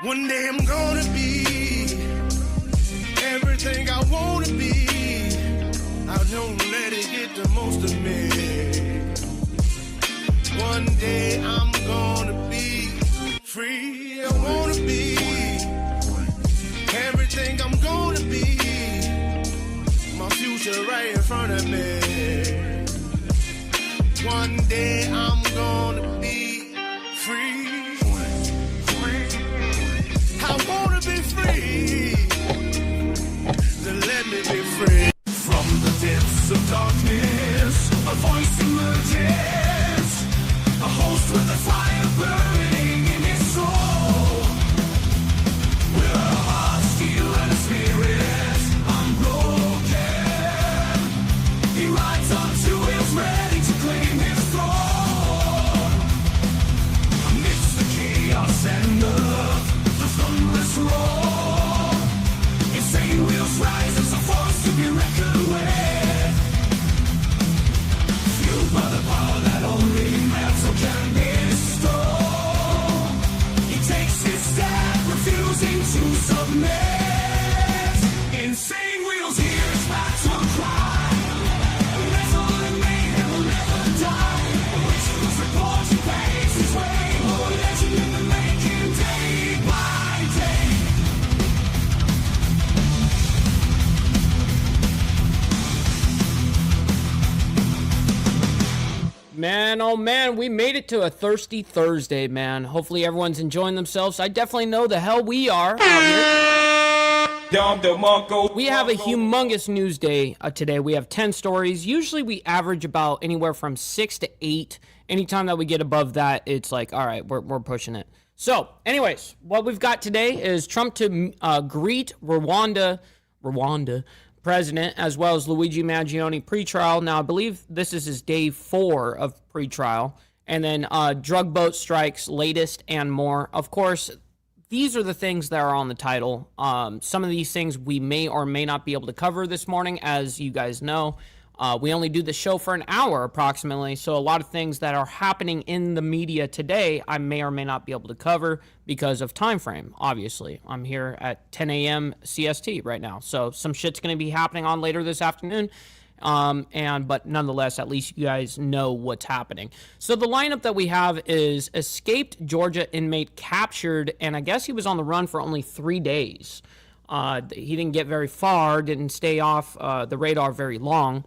One day I'm gonna be everything I wanna be. I don't let it get the most of me. One day I'm gonna be free. I wanna be everything I'm gonna be. My future right in front of me. One day I'm gonna be free. I wanna be free. Then let me be free. From the depths of darkness, a voice emerges. A host with a fire burning in his soul. With a heart, steel, and a spirit unbroken. He rides on two wheels, ready to claim his throne. Amidst the chaos and earth, the thunderous roar. Insane wheels rise as a force to be reckoned with. Fueled by the power that only metal can bestow. He takes his stand, refusing to submit. Insane wheels hear his battle cry. Metal and mayhem will never die. Witches report he pays his way. Oh, legend in the making, day by day. Man, oh man, we made it to a thirsty Thursday, man. Hopefully everyone's enjoying themselves. I definitely know the hell we are out here. We have a humongous news day today. We have 10 stories. Usually we average about anywhere from 6 to 8. Anytime that we get above that, it's like, all right, we're pushing it. So, anyways, what we've got today is Trump to greet Rwanda president, as well as Luigi Mangione pretrial. Now, I believe this is his day 4 of pretrial. And then drug boat strikes, latest, and more. Of course, these are the things that are on the title. Some of these things we may or may not be able to cover this morning, as you guys know. We only do the show for an hour approximately, so a lot of things that are happening in the media today I may or may not be able to cover because of time frame, obviously. I'm here at 10 a.m. CST right now, so some shit's going to be happening on later this afternoon, but nonetheless, at least you guys know what's happening. So the lineup that we have is escaped Georgia inmate captured, and I guess he was on the run for only 3 days. He didn't get very far, didn't stay off the radar very long.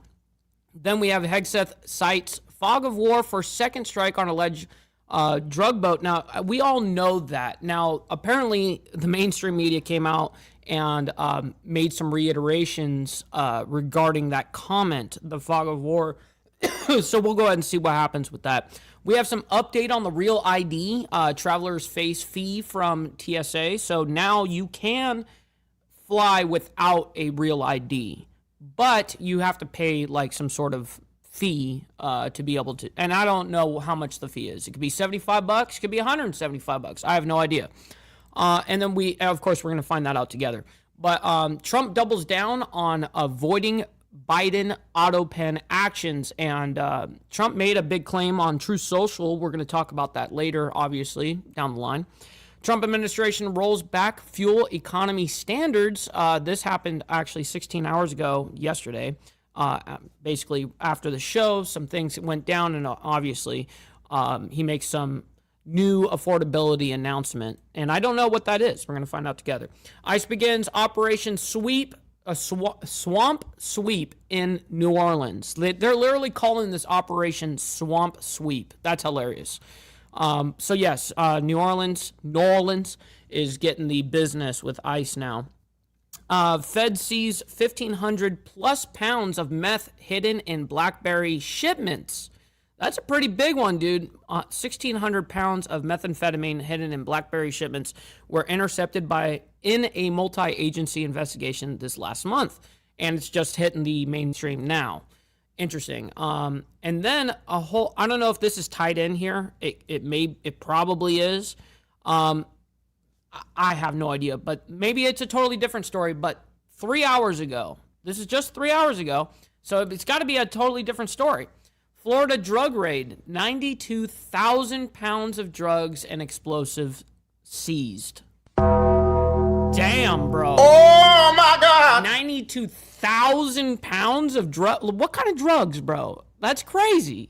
Then we have Hegseth cites fog of war for second strike on alleged drug boat. Now, we all know that. Now, apparently, the mainstream media came out and made some reiterations regarding that comment, the fog of war. So we'll go ahead and see what happens with that. We have some update on the Real ID. Travelers face fee from TSA. So now you can fly without a Real ID. But you have to pay like some sort of fee to be able to, and I don't know how much the fee is. It could be $75, it could be $175. I have no idea. And then of course, we're going to find that out together. But Trump doubles down on avoiding Biden auto pen actions, and Trump made a big claim on Truth Social. We're going to talk about that later, obviously, down the line. Trump administration rolls back fuel economy standards. This happened actually 16 hours ago, yesterday. Basically, after the show, some things went down, and obviously, he makes some new affordability announcement. And I don't know what that is. We're going to find out together. ICE begins Operation Sweep, a swamp sweep in New Orleans. They're literally calling this Operation Swamp Sweep. That's hilarious. So yes, New Orleans is getting the business with ICE now. Fed sees 1,500 plus pounds of meth hidden in BlackBerry shipments. That's a pretty big one, dude. 1,600 pounds of methamphetamine hidden in BlackBerry shipments were intercepted in a multi-agency investigation this last month, and it's just hitting the mainstream now. Interesting. And then I don't know if this is tied in here. It probably is. I have no idea, but maybe it's a totally different story. But 3 hours ago, this is just 3 hours ago, so it's got to be a totally different story. Florida drug raid, 92,000 pounds of drugs and explosives seized. Damn, bro. Oh my God. 92,000 pounds of drug. What kind of drugs, bro? That's crazy.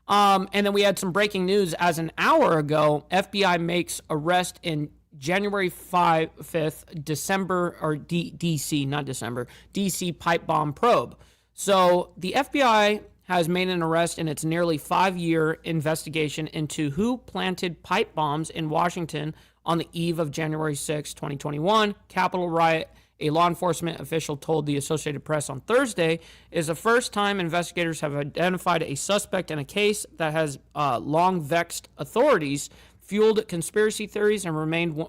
And then we had some breaking news. As an hour ago, FBI makes arrest in January 5th, December, or DC, not December, DC pipe bomb probe. So the FBI has made an arrest in its nearly 5-year investigation into who planted pipe bombs in Washington on the eve of January 6, 2021, Capitol riot. A law enforcement official told the Associated Press on Thursday is the first time investigators have identified a suspect in a case that has long vexed authorities, fueled conspiracy theories, and remained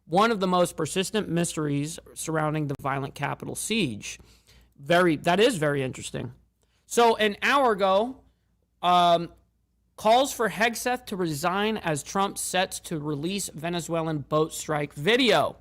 one of the most persistent mysteries surrounding the violent Capitol siege. That is very interesting. So an hour ago, calls for Hegseth to resign as Trump sets to release Venezuelan boat strike video.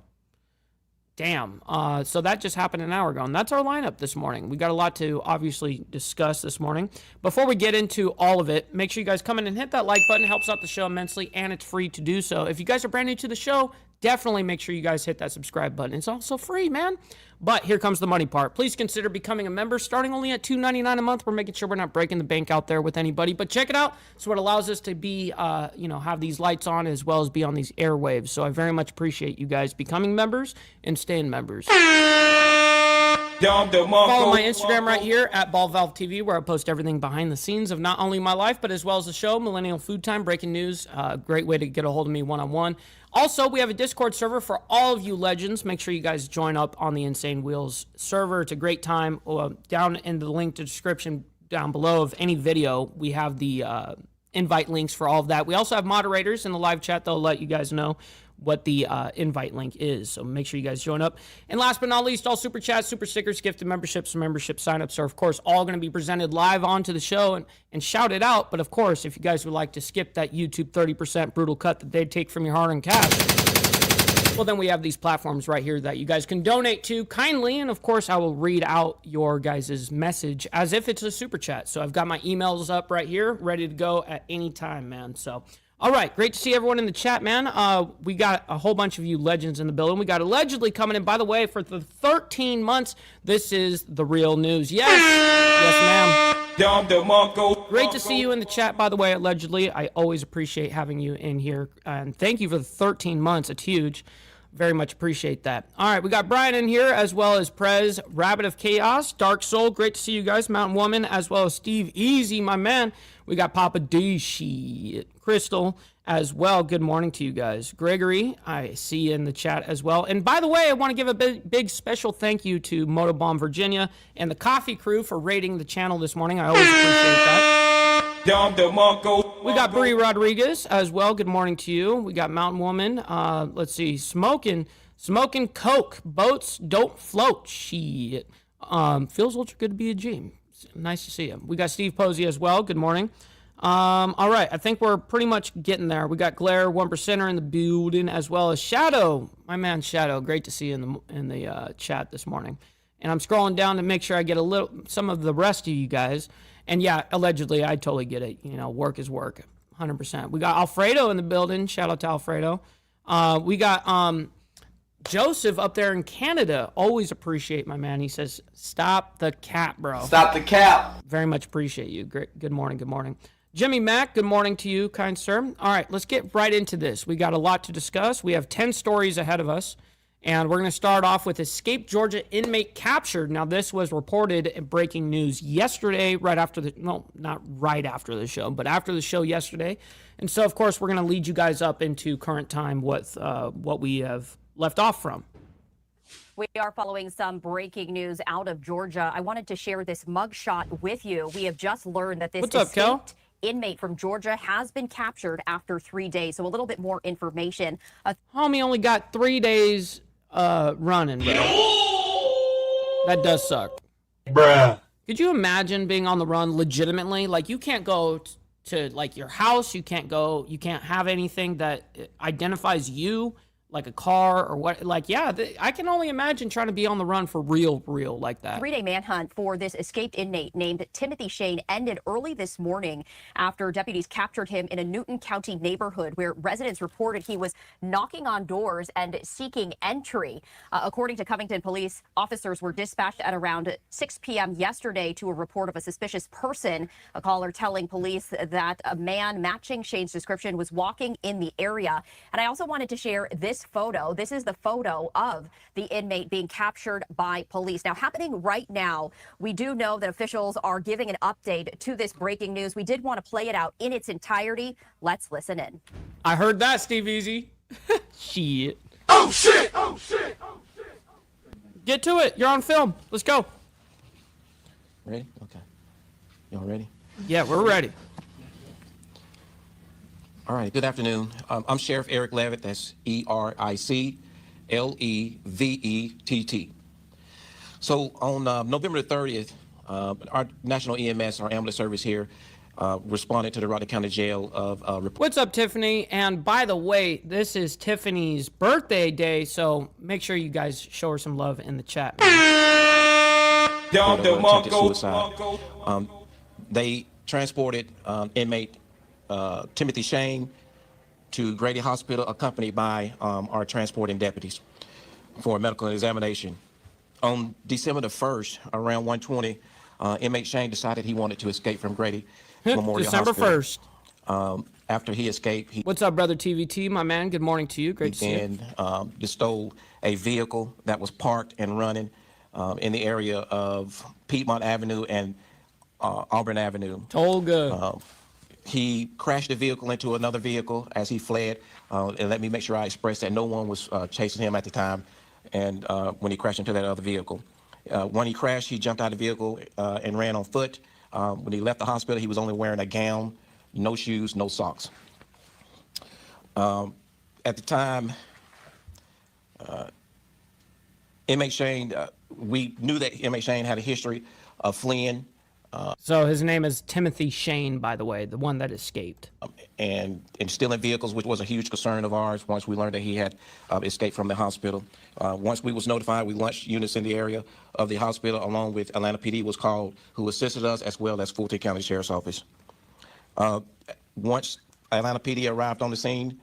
Damn. So that just happened an hour ago, and that's our lineup this morning. We got a lot to obviously discuss this morning. Before we get into all of it, make sure you guys come in and hit that like button. It helps out the show immensely, and it's free to do so. If you guys are brand new to the show, definitely make sure you guys hit that subscribe button. It's also free, man. But here comes the money part. Please consider becoming a member, starting only at $2.99 a month. We're making sure we're not breaking the bank out there with anybody. But check it out. It's what allows us to be, have these lights on as well as be on these airwaves. So I very much appreciate you guys becoming members and staying members. Follow my Instagram right here at BallValveTV, where I post everything behind the scenes of not only my life, but as well as the show, Millennial Food Time, breaking news. Great way to get a hold of me one-on-one. Also, we have a Discord server for all of you legends. Make sure you guys join up on the Insane Wheels server. It's a great time. Down in the link to description down below of any video, we have the invite links for all of that. We also have moderators in the live chat. They'll let you guys know what the invite link is. So make sure you guys join up. And last but not least, all super chats, super stickers, gifted memberships, and membership signups are, of course, all going to be presented live onto the show and shouted out. But, of course, if you guys would like to skip that YouTube 30% brutal cut that they take from your hard-earned cash, well, then we have these platforms right here that you guys can donate to kindly. And, of course, I will read out your guys' message as if it's a super chat. So I've got my emails up right here, ready to go at any time, man. So, all right, great to see everyone in the chat, man. We got a whole bunch of you legends in the building. We got allegedly coming in. By the way, for the 13 months, this is the real news. Yes, ma'am. Great to see you in the chat, by the way, allegedly. I always appreciate having you in here. And thank you for the 13 months. It's huge. Very much appreciate that. All right, we got Brian in here, as well as Prez, Rabbit of Chaos, Dark Soul. Great to see you guys. Mountain Woman, as well as Steve Easy, my man. We got Papa Dishi, Crystal, as well. Good morning to you guys. Gregory, I see you in the chat as well. And by the way, I want to give a big special thank you to Motobomb Virginia and the Coffee Crew for rating the channel this morning. I always appreciate that. We got Bree Rodriguez as well. Good morning to you. We got Mountain Woman. Let's see. Smoking Coke. Boats don't float. Shit. Feels ultra good to be a G. Nice to see you. We got Steve Posey as well. Good morning. All right. I think we're pretty much getting there. We got Glare, 1%er in the building, as well as Shadow. My man Shadow. Great to see you in the chat this morning. And I'm scrolling down to make sure I get some of the rest of you guys. And yeah, allegedly, I totally get it. You know, work is work, 100%. We got Alfredo in the building. Shout out to Alfredo. We got Joseph up there in Canada. Always appreciate my man. He says, "Stop the cap, bro." Stop the cap. Very much appreciate you. Great. Good morning. Good morning. Jimmy Mack, good morning to you, kind sir. All right, let's get right into this. We got a lot to discuss. We have 10 stories ahead of us. And we're going to start off with escaped Georgia inmate captured. Now, this was reported in breaking news yesterday, not right after the show, but after the show yesterday. And so, of course, we're going to lead you guys up into current time with what we have left off from. We are following some breaking news out of Georgia. I wanted to share this mugshot with you. We have just learned that this escaped inmate from Georgia has been captured after 3 days. So a little bit more information. Homie only got 3 days running, bro. That does suck. Bruh. Could you imagine being on the run legitimately? Like, you can't go to like your house. You can't have anything that identifies you. like a car or what? Like, yeah, I can only imagine trying to be on the run for real like that. Three-day manhunt for this escaped inmate named Timothy Shane ended early this morning after deputies captured him in a Newton County neighborhood where residents reported he was knocking on doors and seeking entry. According to Covington police, officers were dispatched at around 6 p.m. yesterday to a report of a suspicious person. A caller telling police that a man matching Shane's description was walking in the area. And I also wanted to share this photo. This is the photo of the inmate being captured by police. Now, happening right now, we do know that officials are giving an update to this breaking news. We did want to play it out in its entirety. Let's listen in. I heard that, Steve Easy. Shit. Oh shit! Oh shit! Oh shit! Get to it. You're on film. Let's go. Ready? Okay. Y'all ready? Yeah, we're ready. All right. Good afternoon. I'm Sheriff Eric Levitt. That's EricLevett. So on November the 30th, our national EMS, our ambulance service here, responded to the Rwanda County Jail of What's up, Tiffany? And by the way, this is Tiffany's birthday day, so make sure you guys show her some love in the chat. attempted suicide. They transported inmate Timothy Shane to Grady Hospital, accompanied by our transporting deputies for a medical examination. On December the 1st, around 1:20, inmate Shane decided he wanted to escape from Grady Memorial December Hospital. 1st. After he escaped, he What's up, brother TVT, my man? Good morning to you. Great to see you. then stole a vehicle that was parked and running in the area of Piedmont Avenue and Auburn Avenue. Tolga. He crashed the vehicle into another vehicle as he fled. And let me make sure I express that no one was chasing him at the time and when he crashed into that other vehicle. When he crashed, he jumped out of the vehicle and ran on foot. When he left the hospital, he was only wearing a gown, no shoes, no socks. At the time, inmate Shane, we knew that inmate Shane had a history of fleeing. So his name is Timothy Shane, by the way, the one that escaped. And stealing vehicles, which was a huge concern of ours once we learned that he had escaped from the hospital. Once we was notified, we launched units in the area of the hospital, along with Atlanta PD was called, who assisted us, as well as Fulton County Sheriff's Office. Once Atlanta PD arrived on the scene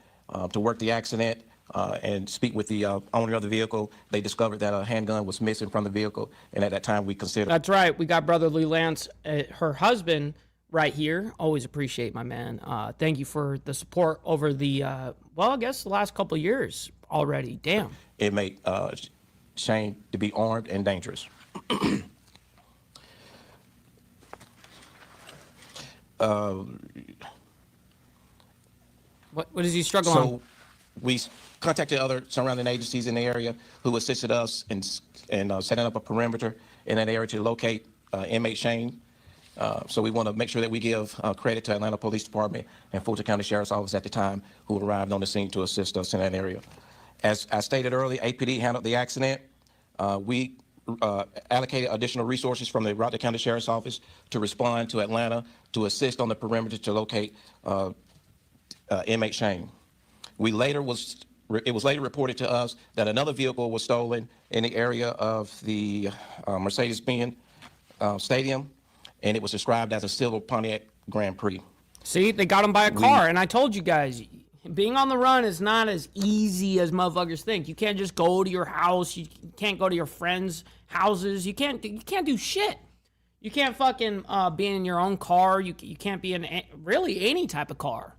to work the accident and speak with the owner of the vehicle, they discovered that a handgun was missing from the vehicle, and at that time we considered... That's right. We got brotherly Lance, her husband, right here. Always appreciate my man. Thank you for the support over the, well, I guess the last couple of years already. Damn. Inmate Shane to be armed and dangerous. What is he struggling on? So we contacted other surrounding agencies in the area who assisted us in setting up a perimeter in that area to locate inmate Shane. So we want to make sure that we give credit to Atlanta Police Department and Fulton County Sheriff's Office at the time, who arrived on the scene to assist us in that area. As I stated earlier, APD handled the accident. We allocated additional resources from the Rwanda County Sheriff's Office to respond to Atlanta to assist on the perimeter to locate inmate Shane. It was later reported to us that another vehicle was stolen in the area of the Mercedes-Benz Stadium, and it was described as a silver Pontiac Grand Prix. See, they got him by a car, and I told you guys, being on the run is not as easy as motherfuckers think. You can't just go to your house. You can't go to your friends' houses. You can't do shit. You can't fucking be in your own car. You can't be in really any type of car.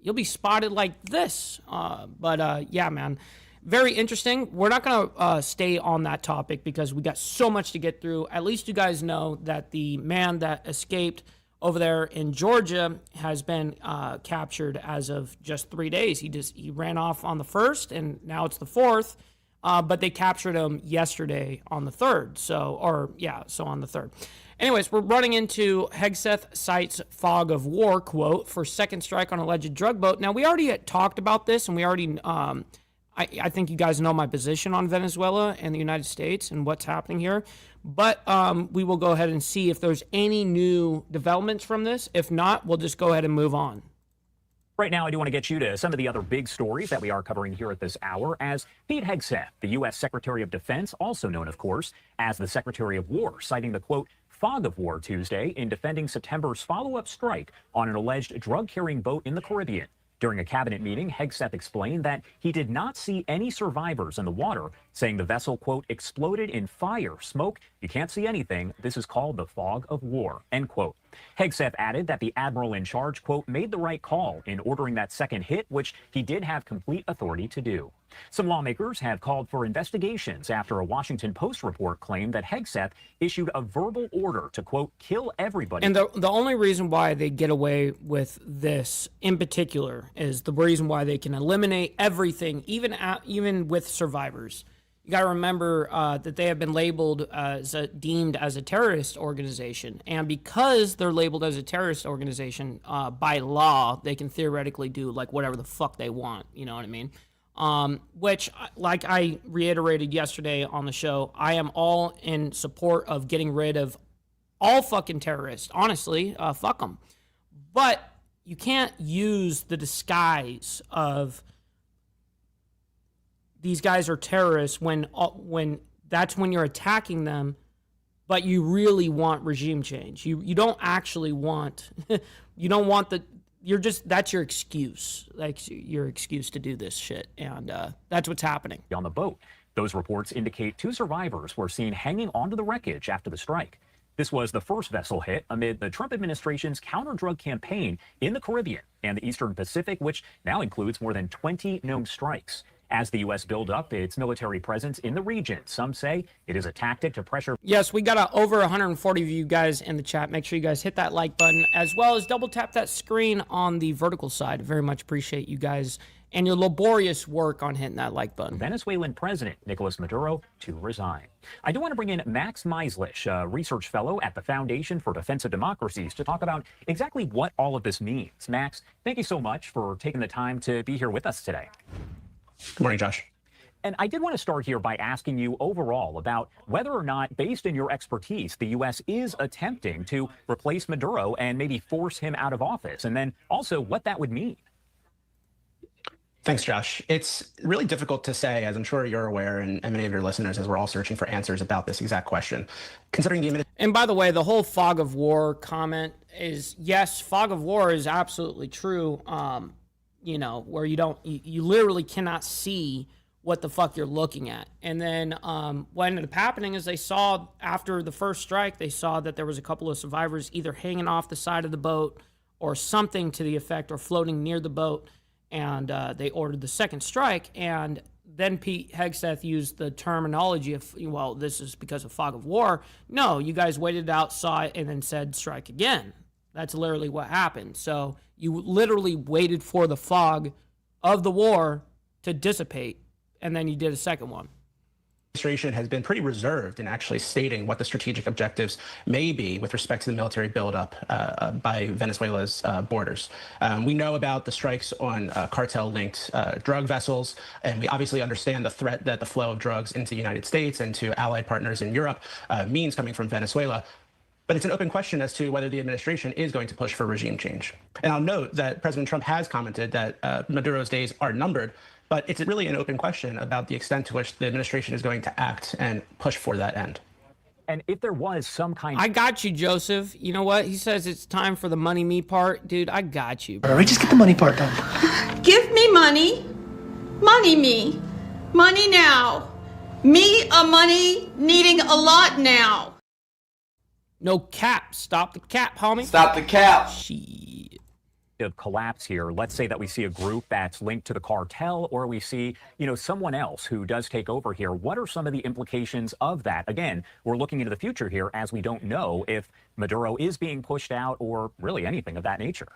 You'll be spotted like this. Yeah, man, very interesting. We're not going to stay on that topic because we got so much to get through. At least you guys know that the man that escaped over there in Georgia has been captured as of just 3 days. He ran off on the 1st, and now it's the 4th. But they captured him yesterday on the 3rd. So on the 3rd. Anyways, we're running into Hegseth cites fog of war quote for second strike on alleged drug boat. Now, we already had talked about this, and we already, I think you guys know my position on Venezuela and the United States and what's happening here. But we will go ahead and see if there's any new developments from this. If not, we'll just go ahead and move on. Right now, I do want to get you to some of the other big stories that we are covering here at this hour, as Pete Hegseth, the U.S. Secretary of Defense, also known, of course, as the Secretary of War, citing the, quote, fog of war Tuesday in defending September's follow-up strike on an alleged drug-carrying boat in the Caribbean. During a cabinet meeting, Hegseth explained that he did not see any survivors in the water, saying the vessel, quote, exploded in fire, smoke. You can't see anything. This is called the fog of war, end quote. Hegseth added that the admiral in charge, quote, made the right call in ordering that second hit, which he did have complete authority to do. Some lawmakers have called for investigations after a Washington Post report claimed that Hegseth issued a verbal order to, quote, kill everybody. And the only reason why they get away with this in particular is the reason why they can eliminate everything, even with survivors. You got to remember that they have been labeled as deemed as a terrorist organization. And because they're labeled as a terrorist organization, by law, they can theoretically do like whatever the fuck they want. You know what I mean? Which, like I reiterated yesterday on the show, I am all in support of getting rid of all fucking terrorists. Honestly, fuck them. But you can't use the disguise of these guys are terrorists when that's when you're attacking them, but you really want regime change. You don't actually want, you don't want the, you're just, that's your excuse. Like your excuse to do this shit. And that's what's happening. On the boat. Those reports indicate 2 survivors were seen hanging onto the wreckage after the strike. This was the first vessel hit amid the Trump administration's counter-drug campaign in the Caribbean and the Eastern Pacific, which now includes more than 20 known strikes. As the U.S. build up its military presence in the region, some say it is a tactic to pressure. Yes, we got over 140 of you guys in the chat. Make sure you guys hit that like button, as well as double tap that screen on the vertical side. Very much appreciate you guys and your laborious work on hitting that like button. Venezuelan President Nicolas Maduro to resign. I do want to bring in Max Meislich, a research fellow at the Foundation for Defense of Democracies, to talk about exactly what all of this means. Max, thank you so much for taking the time to be here with us today. Good morning, Josh. And I did want to start here by asking you overall about whether or not, based in your expertise, the U.S. is attempting to replace Maduro and maybe force him out of office, and then also what that would mean. Thanks, Josh. It's really difficult to say, as I'm sure you're aware, and many of your listeners, as we're all searching for answers about this exact question. Considering the And by the way, the whole fog of war comment is, yes, fog of war is absolutely true. You know, where you literally cannot see what the fuck you're looking at. And then what ended up happening is they saw, after the first strike, they saw that there was a couple of survivors either hanging off the side of the boat or something to the effect, or floating near the boat. And they ordered the second strike. And then Pete Hegseth used the terminology of, well, this is because of fog of war. No, you guys waited out, saw it, and then said strike again. That's literally what happened. So you literally waited for the fog of the war to dissipate, and then you did a second one. The administration has been pretty reserved in actually stating what the strategic objectives may be with respect to the military buildup by Venezuela's borders. We know about the strikes on cartel-linked drug vessels, and we obviously understand the threat that the flow of drugs into the United States and to allied partners in Europe means coming from Venezuela. But it's an open question as to whether the administration is going to push for regime change. And I'll note that President Trump has commented that Maduro's days are numbered, but it's really an open question about the extent to which the administration is going to act and push for that end. And if there was some kind of... I got you, Joseph. You know what? He says it's time for the money me part. Dude, I got you. All right, just get the money part done. Give me money. Money me. Money now. Me a money needing a lot now. No cap. Stop the cap, homie. Stop the cap. Shit. Of collapse here. Let's say that we see a group that's linked to the cartel, or we see, someone else who does take over here. What are some of the implications of that? Again, we're looking into the future here, as we don't know if Maduro is being pushed out or really anything of that nature.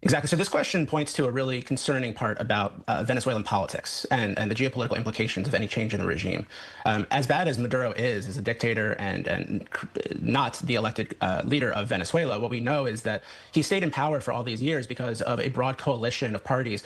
Exactly. So this question points to a really concerning part about Venezuelan politics and the geopolitical implications of any change in the regime. As bad as Maduro is as a dictator and not the elected leader of Venezuela, what we know is that he stayed in power for all these years because of a broad coalition of parties,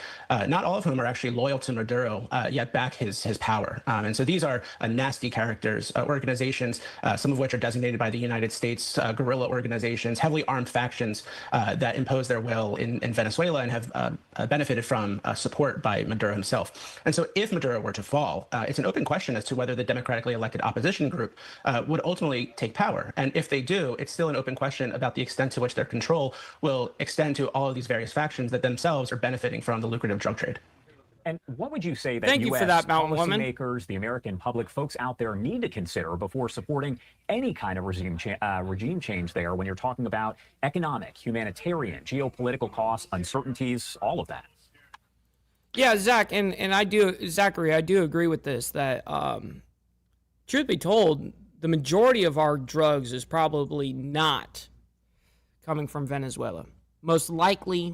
not all of whom are actually loyal to Maduro, yet back his power. And so these are nasty characters, organizations, some of which are designated by the United States, guerrilla organizations, heavily armed factions that impose their will in in Venezuela and have benefited from support by Maduro himself. And so if Maduro were to fall, it's an open question as to whether the democratically elected opposition group would ultimately take power. And if they do, it's still an open question about the extent to which their control will extend to all of these various factions that themselves are benefiting from the lucrative drug trade. And what would you say that Thank you U.S. for that, Mountain Woman. policymakers, the American public, folks out there need to consider before supporting any kind of regime change there when you're talking about economic, humanitarian, geopolitical costs, uncertainties, all of that? Yeah, Zach, and Zachary, I do agree with this, that truth be told, the majority of our drugs is probably not coming from Venezuela. Most likely,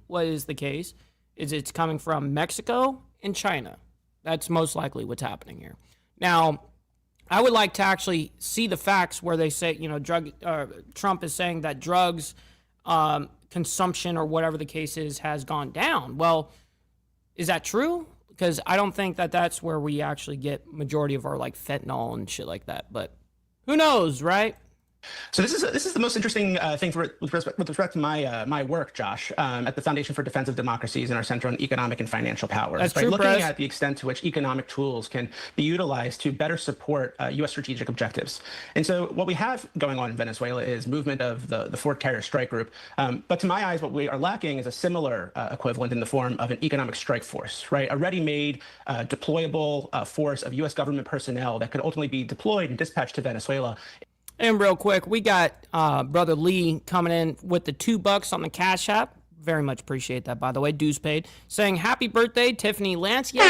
what is the case is it's coming from Mexico and China. That's most likely what's happening here. Now, I would like to actually see the facts where they say, Trump is saying that drugs consumption or whatever the case is has gone down. Well, is that true? Because I don't think that that's where we actually get majority of our fentanyl and shit like that. But who knows, right? So this is the most interesting thing with respect to my work, Josh, at the Foundation for Defense of Democracies and our Center on Economic and Financial Power. That's by true, looking Press. at the extent to which economic tools can be utilized to better support U.S. strategic objectives. And so what we have going on in Venezuela is movement of the Fourth Terror Strike Group. But to my eyes, what we are lacking is a similar equivalent in the form of an economic strike force, right? A ready-made, deployable force of U.S. government personnel that could ultimately be deployed and dispatched to Venezuela. And real quick, we got Brother Lee coming in with the $2 on the Cash App. Very much appreciate that, by the way. Dues paid. Saying happy birthday, Tiffany Lance. Yes,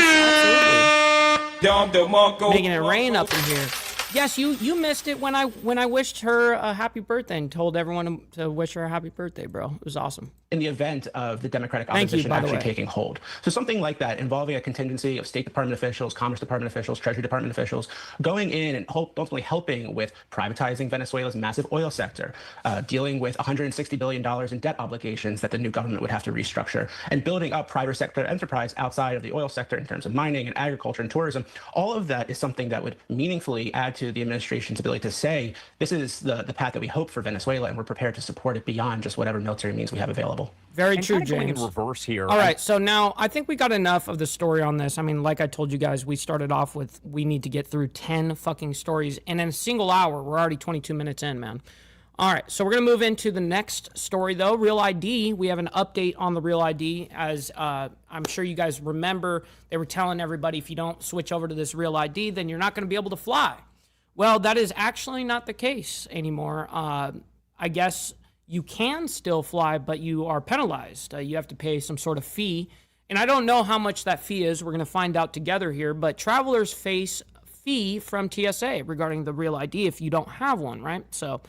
absolutely. Making it rain up in here. Yes, you missed it when I wished her a happy birthday and told everyone to wish her a happy birthday, bro. It was awesome. In the event of the Democratic opposition actually taking hold. So something like that involving a contingency of State Department officials, Commerce Department officials, Treasury Department officials, going in and ultimately helping with privatizing Venezuela's massive oil sector, dealing with $160 billion in debt obligations that the new government would have to restructure, and building up private sector enterprise outside of the oil sector in terms of mining and agriculture and tourism. All of that is something that would meaningfully add to the administration's ability to say, this is the path that we hope for Venezuela, and we're prepared to support it beyond just whatever military means we have available. Very true, James. Going in reverse here. All right, so now I think we got enough of the story on this. I mean, like I told you guys, we started off with we need to get through 10 fucking stories, and in a single hour, we're already 22 minutes in, man. All right, so we're going to move into the next story, though. Real ID, we have an update on the Real ID. As I'm sure you guys remember, they were telling everybody if you don't switch over to this Real ID, then you're not going to be able to fly. Well, that is actually not the case anymore. I guess you can still fly, but you are penalized. You have to pay some sort of fee. And I don't know how much that fee is. We're going to find out together here. But travelers face fee from TSA regarding the Real ID if you don't have one, right? So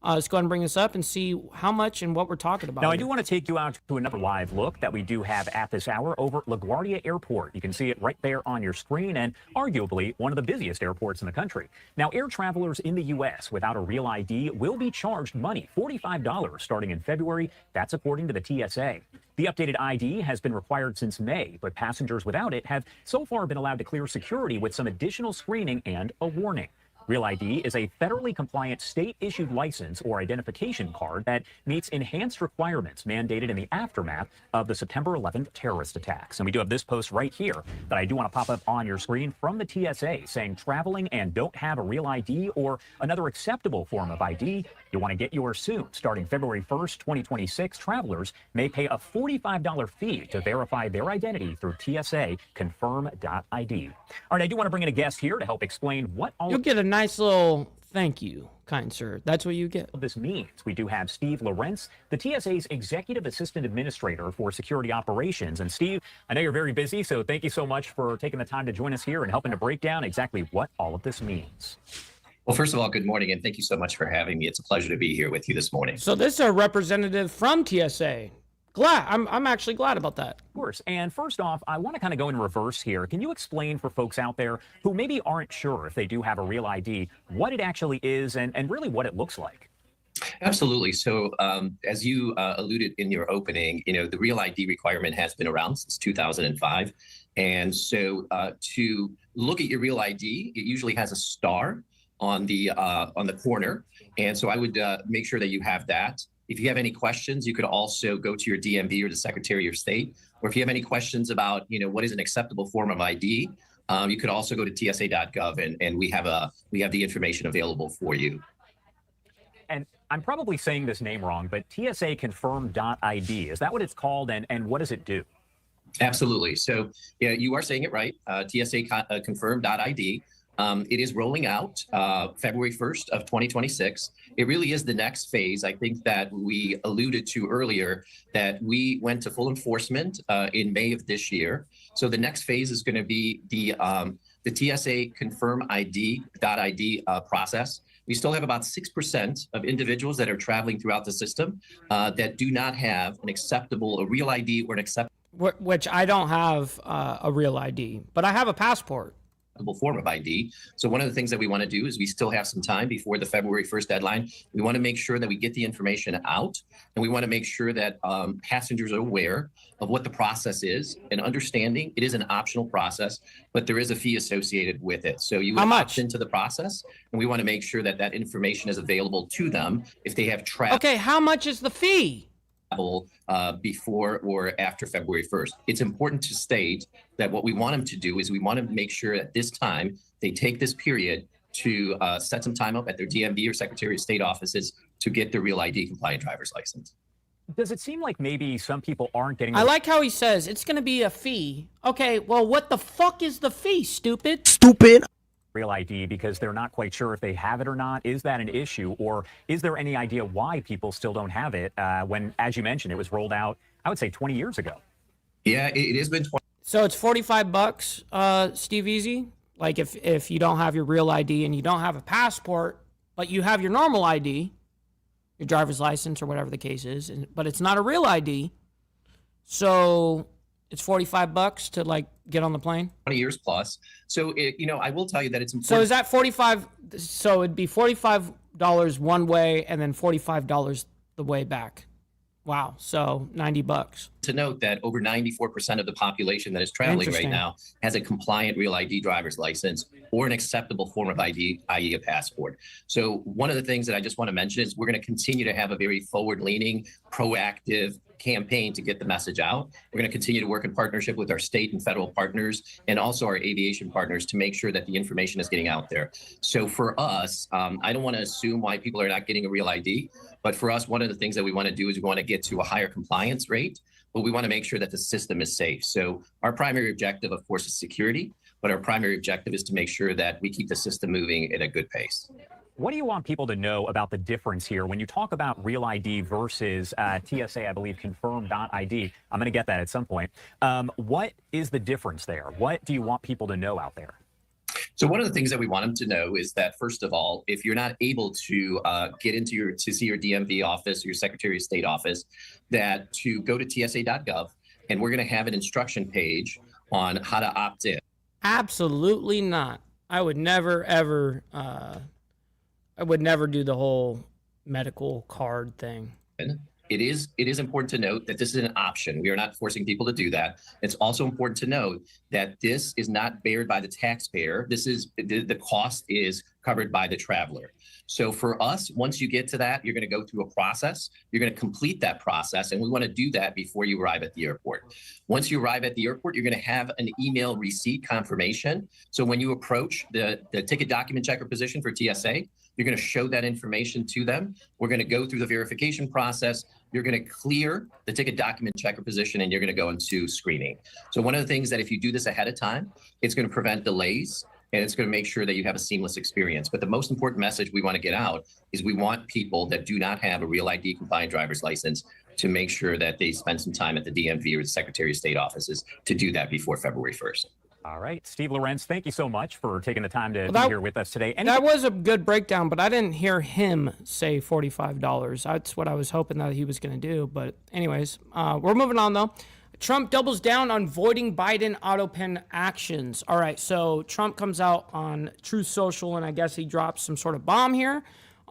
let's go ahead and bring this up and see how much and what we're talking about. Now, I do want to take you out to another live look that we do have at this hour over at LaGuardia Airport. You can see it right there on your screen, and arguably one of the busiest airports in the country. Now, air travelers in the U.S. without a Real ID will be charged money, $45 starting in February. That's according to the TSA. The updated ID has been required since May, but passengers without it have so far been allowed to clear security with some additional screening and a warning. Real ID is a federally compliant state-issued license or identification card that meets enhanced requirements mandated in the aftermath of the September 11th terrorist attacks. And we do have this post right here that I do want to pop up on your screen from the TSA saying traveling and don't have a Real ID or another acceptable form of ID, you want to get yours soon. Starting February 1st, 2026, travelers may pay a $45 fee to verify their identity through TSA confirm.id. All right, I do want to bring in a guest here to help explain what all... You'll get a nice little thank you, kind sir. That's what you get. This means. We do have Steve Lawrence, the TSA's Executive Assistant Administrator for Security Operations. And Steve, I know you're very busy, so thank you so much for taking the time to join us here and helping to break down exactly what all of this means. Well, first of all, good morning, and thank you so much for having me. It's a pleasure to be here with you this morning. So this is a representative from TSA. I'm actually glad about that. Of course. And first off, I want to kind of go in reverse here. Can you explain for folks out there who maybe aren't sure if they do have a Real ID, what it actually is and really what it looks like? Absolutely. So as you alluded in your opening, the Real ID requirement has been around since 2005. And so to look at your Real ID, it usually has a star on the corner. And so I would make sure that you have that. If you have any questions, you could also go to your DMV or the Secretary of State. Or if you have any questions about, what is an acceptable form of ID, you could also go to tsa.gov, and we have the information available for you. And I'm probably saying this name wrong, but TSA Confirm.ID, is that what it's called, and what does it do? Absolutely. So yeah, you are saying it right. TSA Confirm.ID. It is rolling out February 1st of 2026. It really is the next phase. I think that we alluded to earlier that we went to full enforcement in May of this year. So the next phase is going to be the TSA Confirm ID.ID process. We still have about 6% of individuals that are traveling throughout the system that do not have a real ID or an acceptable. Which I don't have a real ID, but I have a passport. Form of ID. So one of the things that we want to do is we still have some time before the February 1st deadline. We want to make sure that we get the information out, and we want to make sure that passengers are aware of what the process is and understanding it is an optional process, but there is a fee associated with it. So you would opt into the process, and we want to make sure that that information is available to them if they have traveled. Okay, how much is the fee? Before or after February 1st. It's important to state that what we want them to do is we want to make sure at this time they take this period to set some time up at their DMV or Secretary of State offices to get their real ID compliant driver's license. Does it seem like maybe some people aren't getting... I like how he says it's going to be a fee. Okay, well, what the fuck is the fee, stupid? Real ID because they're not quite sure if they have it or not. Is that an issue, or is there any idea why people still don't have it when, as you mentioned, it was rolled out, I would say 20 years ago? Yeah, it has been 20. So it's $45, Steve Easy? Like if you don't have your real ID and you don't have a passport, but you have your normal ID, your driver's license or whatever the case is, but it's not a real ID, so it's $45 to like get on the plane? 20 years plus. So, I will tell you that it's important. So is that 45? So it'd be $45 one way and then $45 the way back. Wow. So $90. To note that over 94% of the population that is traveling right now has a compliant real ID driver's license or an acceptable form of ID, i.e. a passport. So one of the things that I just want to mention is we're going to continue to have a very forward-leaning, proactive campaign to get the message out. We're going to continue to work in partnership with our state and federal partners and also our aviation partners to make sure that the information is getting out there. So for us, I don't want to assume why people are not getting a real ID, but for us, one of the things that we want to do is we want to get to a higher compliance rate, but we want to make sure that the system is safe. So our primary objective, of course, is security, but our primary objective is to make sure that we keep the system moving at a good pace. What do you want people to know about the difference here when you talk about real ID versus TSA, I believe, Confirm.ID? I'm going to get that at some point. What is the difference there? What do you want people to know out there? So one of the things that we want them to know is that, first of all, if you're not able to get into to see your DMV office or your Secretary of State office, that to go to tsa.gov, and we're going to have an instruction page on how to opt in. Absolutely not. I would never, ever, I would never do the whole medical card thing. It is important to note that this is an option. We are not forcing people to do that. It's also important to note that this is not bared by the taxpayer. The cost is covered by the traveler. So for us, once you get to that, you're going to go through a process. You're going to complete that process, and we want to do that before you arrive at the airport. Once you arrive at the airport, you're going to have an email receipt confirmation. So when you approach the ticket document checker position for TSA, you're going to show that information to them. We're going to go through the verification process. You're going to clear the ticket document checker position, and you're going to go into screening. So one of the things that if you do this ahead of time, it's going to prevent delays, and it's going to make sure that you have a seamless experience. But the most important message we want to get out is we want people that do not have a real ID compliant driver's license to make sure that they spend some time at the DMV or the Secretary of State offices to do that before February 1st. All right. Steve Lorenz, thank you so much for taking the time to be here with us today. That was a good breakdown, but I didn't hear him say $45. That's what I was hoping that he was going to do. But anyways, we're moving on, though. Trump doubles down on voiding Biden auto pen actions. All right, so Trump comes out on Truth Social, and I guess he drops some sort of bomb here.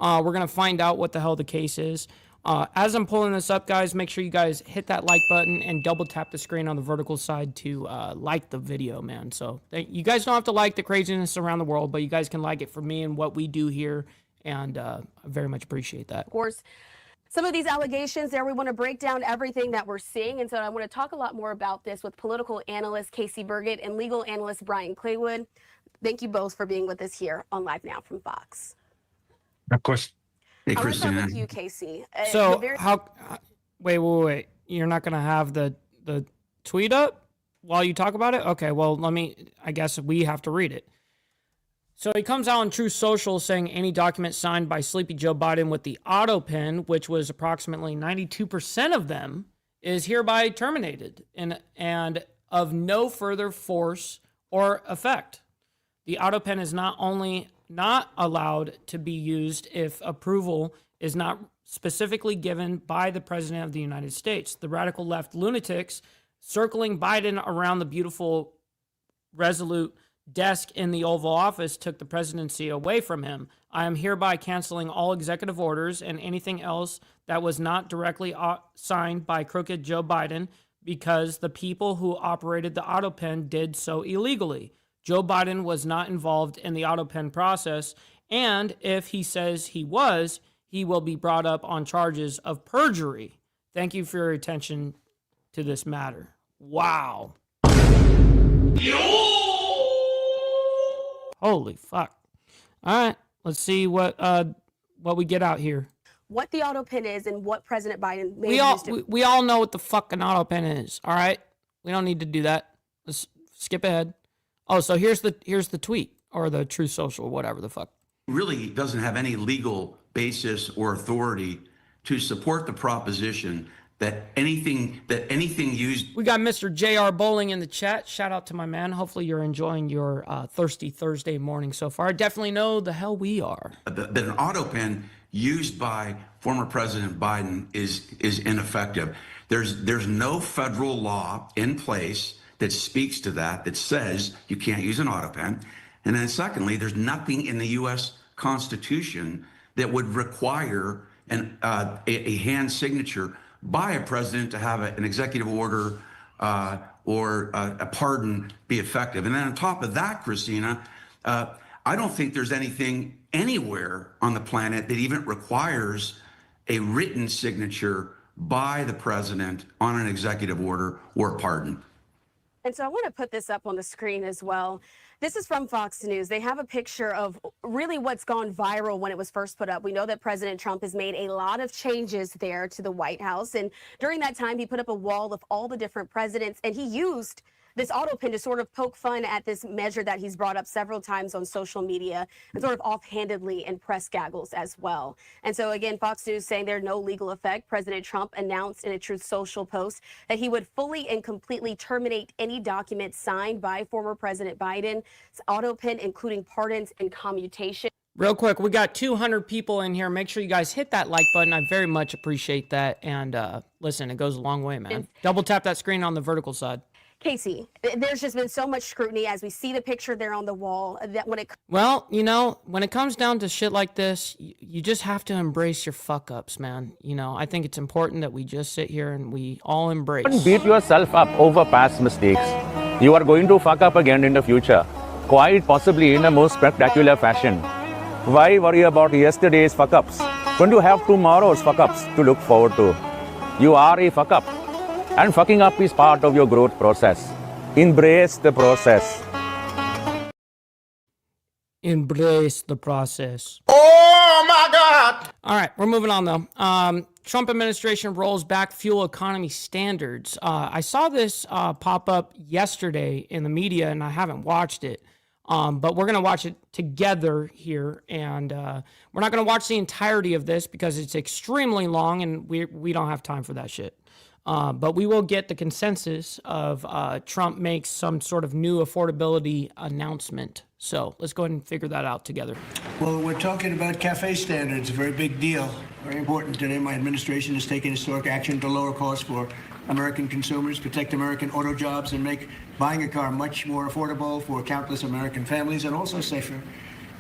We're going to find out what the hell the case is. As I'm pulling this up, guys, make sure you guys hit that like button and double tap the screen on the vertical side to like the video, man. So you guys don't have to like the craziness around the world, but you guys can like it for me and what we do here, and I very much appreciate that. Of course, Some of these allegations there, we want to break down everything that we're seeing. And so I want to talk a lot more about this with political analyst Casey Burgett and legal analyst Brian Claywood. Thank you both for being with us here on Live Now from Fox. Of course. Hey, I want to start with you, Casey. So wait. You're not going to have the tweet up while you talk about it? Okay, well, I guess we have to read it. So he comes out on Truth Social saying any document signed by Sleepy Joe Biden with the auto pen, which was approximately 92% of them, is hereby terminated and of no further force or effect. The auto pen is not only not allowed to be used if approval is not specifically given by the President of the United States. The radical left lunatics circling Biden around the beautiful, resolute desk in the Oval Office took the presidency away from him. I am hereby canceling all executive orders and anything else that was not directly signed by crooked Joe Biden because the people who operated the auto pen did so illegally. Joe Biden was not involved in the auto pen process, and if he says he was, he will be brought up on charges of perjury. Thank you for your attention to this matter. Wow. Holy fuck. All right, let's see what we get out here. What the auto pen is and what President Biden made we all know what the fucking auto pen is, all right? We don't need to do that. Let's skip ahead. Oh, so here's the tweet or the Truth Social, whatever the fuck. Really doesn't have any legal basis or authority to support the proposition that anything used. We got Mr. J.R. Bowling in the chat. Shout out to my man. Hopefully you're enjoying your thirsty Thursday morning so far. I definitely know the hell we are. That an auto pen used by former President Biden is ineffective. There's no federal law in place that speaks to that says you can't use an auto pen. And then secondly, there's nothing in the U.S. Constitution that would require a hand signature by a president to have an executive order or a pardon be effective. And then on top of that, Christina, I don't think there's anything anywhere on the planet that even requires a written signature by the president on an executive order or a pardon. And so I want to put this up on the screen as well. This is from Fox News. They have a picture of really what's gone viral when it was first put up. We know that President Trump has made a lot of changes there to the White House. And during that time, he put up a wall of all the different presidents, and he used this auto pen to sort of poke fun at this measure that he's brought up several times on social media and sort of offhandedly in press gaggles as well. And so again, Fox News saying there's no legal effect. President Trump announced in a Truth Social post that he would fully and completely terminate any document signed by former President Biden's auto pen, including pardons and commutation. Real quick, we got 200 people in here. Make sure you guys hit that like button. I very much appreciate that. And listen, it goes a long way, man. Double tap that screen on the vertical side. Casey, there's just been so much scrutiny as we see the picture there on the wall that when it... Well, you know, when it comes down to shit like this, you just have to embrace your fuck ups, man. You know, I think it's important that we just sit here and we all embrace. Don't beat yourself up over past mistakes. You are going to fuck up again in the future, quite possibly in a most spectacular fashion. Why worry about yesterday's fuck ups when you have tomorrow's fuck ups to look forward to? You are a fuck up. And fucking up is part of your growth process. Embrace the process. Embrace the process. Oh my God! All right, we're moving on though. Trump administration rolls back fuel economy standards. I saw this pop up yesterday in the media, and I haven't watched it. But we're going to watch it together here, and we're not going to watch the entirety of this because it's extremely long, and we don't have time for that shit. But we will get the consensus of Trump makes some sort of new affordability announcement. So let's go ahead and figure that out together. Well, we're talking about cafe standards, a very big deal, very important today. My administration has taken historic action to lower costs for American consumers, protect American auto jobs, and make buying a car much more affordable for countless American families and also safer.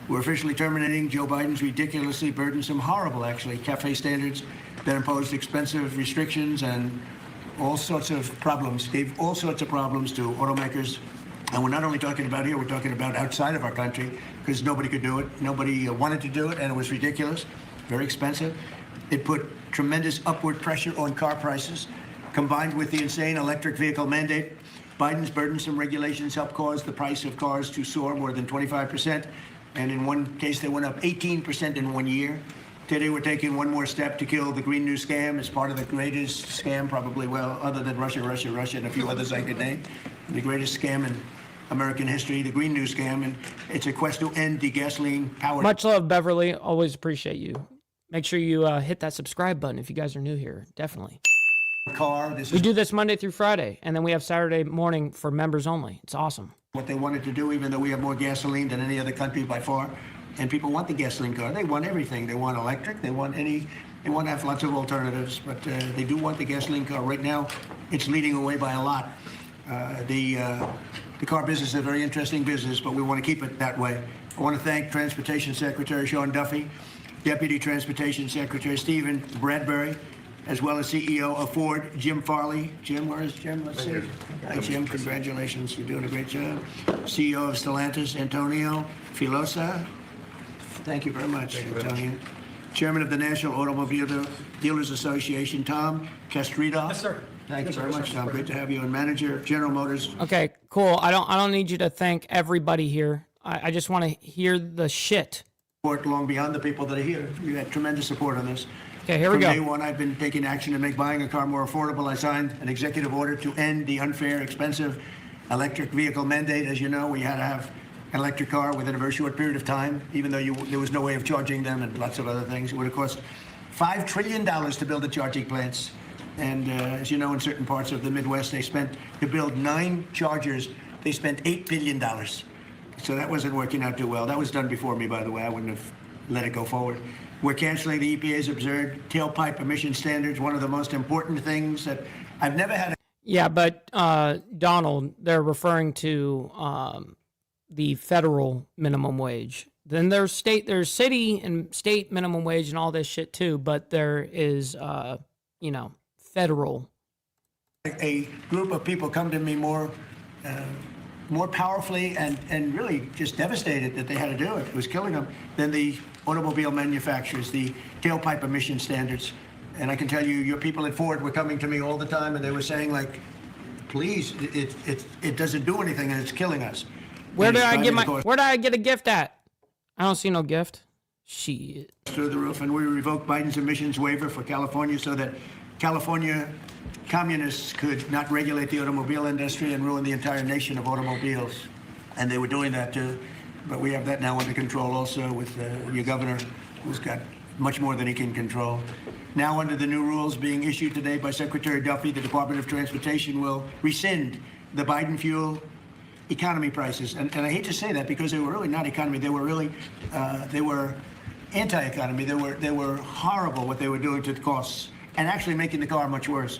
We're officially terminating Joe Biden's ridiculously burdensome, horrible, actually, cafe standards that imposed expensive restrictions and all sorts of problems, gave all sorts of problems to automakers. And we're not only talking about here, we're talking about outside of our country, because nobody could do it. Nobody wanted to do it, and it was ridiculous, very expensive. It put tremendous upward pressure on car prices, combined with the insane electric vehicle mandate. Biden's burdensome regulations help cause the price of cars to soar more than 25%, and in one case, they went up 18% in 1 year. Today, we're taking one more step to kill the Green New Scam as part of the greatest scam, probably, well, other than Russia, and a few others I could name, the greatest scam in American history, the Green New Scam, and it's a quest to end the gasoline-powered... Much love, Beverly. Always appreciate you. Make sure you hit that subscribe button if you guys are new here. Definitely. We do this Monday through Friday, and then we have Saturday morning for members only. It's awesome. What they wanted to do, even though we have more gasoline than any other country by far, and people want the gasoline car. They want everything. They want electric. They want to have lots of alternatives, but they do want the gasoline car. Right now, it's leading away by a lot. The car business is a very interesting business, but we want to keep it that way. I want to thank Transportation Secretary Sean Duffy, Deputy Transportation Secretary Stephen Bradbury, as well as CEO of Ford, Jim Farley. Jim, where is Jim? Let's see. Hi, Jim. Congratulations. You're doing a great job. CEO of Stellantis, Antonio Filosa. Thank you very much, Antonio. Chairman of the National Automobile Dealers Association, Tom Castrito. Yes, sir. Thank you very much, Tom. Great to have you. And manager, General Motors. Okay, cool. I don't need you to thank everybody here. I just want to hear the shit. Support long beyond the people that are here. You had tremendous support on this. Okay, here we go. From day one, I've been taking action to make buying a car more affordable. I signed an executive order to end the unfair, expensive electric vehicle mandate. As you know, we had to have an electric car within a very short period of time, even though there was no way of charging them and lots of other things. It would have cost $5 trillion to build the charging plants. And as you know, in certain parts of the Midwest, to build 9 chargers, they spent $8 billion. So that wasn't working out too well. That was done before me, by the way. I wouldn't have let it go forward. We're canceling the EPA's absurd tailpipe emission standards, one of the most important things that I've never had. Yeah, but Donald, they're referring to the federal minimum wage. Then there's city and state minimum wage and all this shit too, but there is, federal. A group of people come to me more powerfully and really just devastated that they had to do it. It was killing them than the automobile manufacturers, the tailpipe emission standards. And I can tell you, your people at Ford were coming to me all the time, and they were saying, like, please, it doesn't do anything, and it's killing us. Where did I get a gift at? I don't see no gift. Shit. Through the roof, and we revoked Biden's emissions waiver for California so that California communists could not regulate the automobile industry and ruin the entire nation of automobiles. And they were doing that too. But we have that now under control also with your governor, who's got much more than he can control. Now, under the new rules being issued today by Secretary Duffy, the Department of Transportation will rescind the Biden fuel economy prices. And I hate to say that because they were really not economy. They were really, they were anti-economy. They were horrible what they were doing to the costs and actually making the car much worse.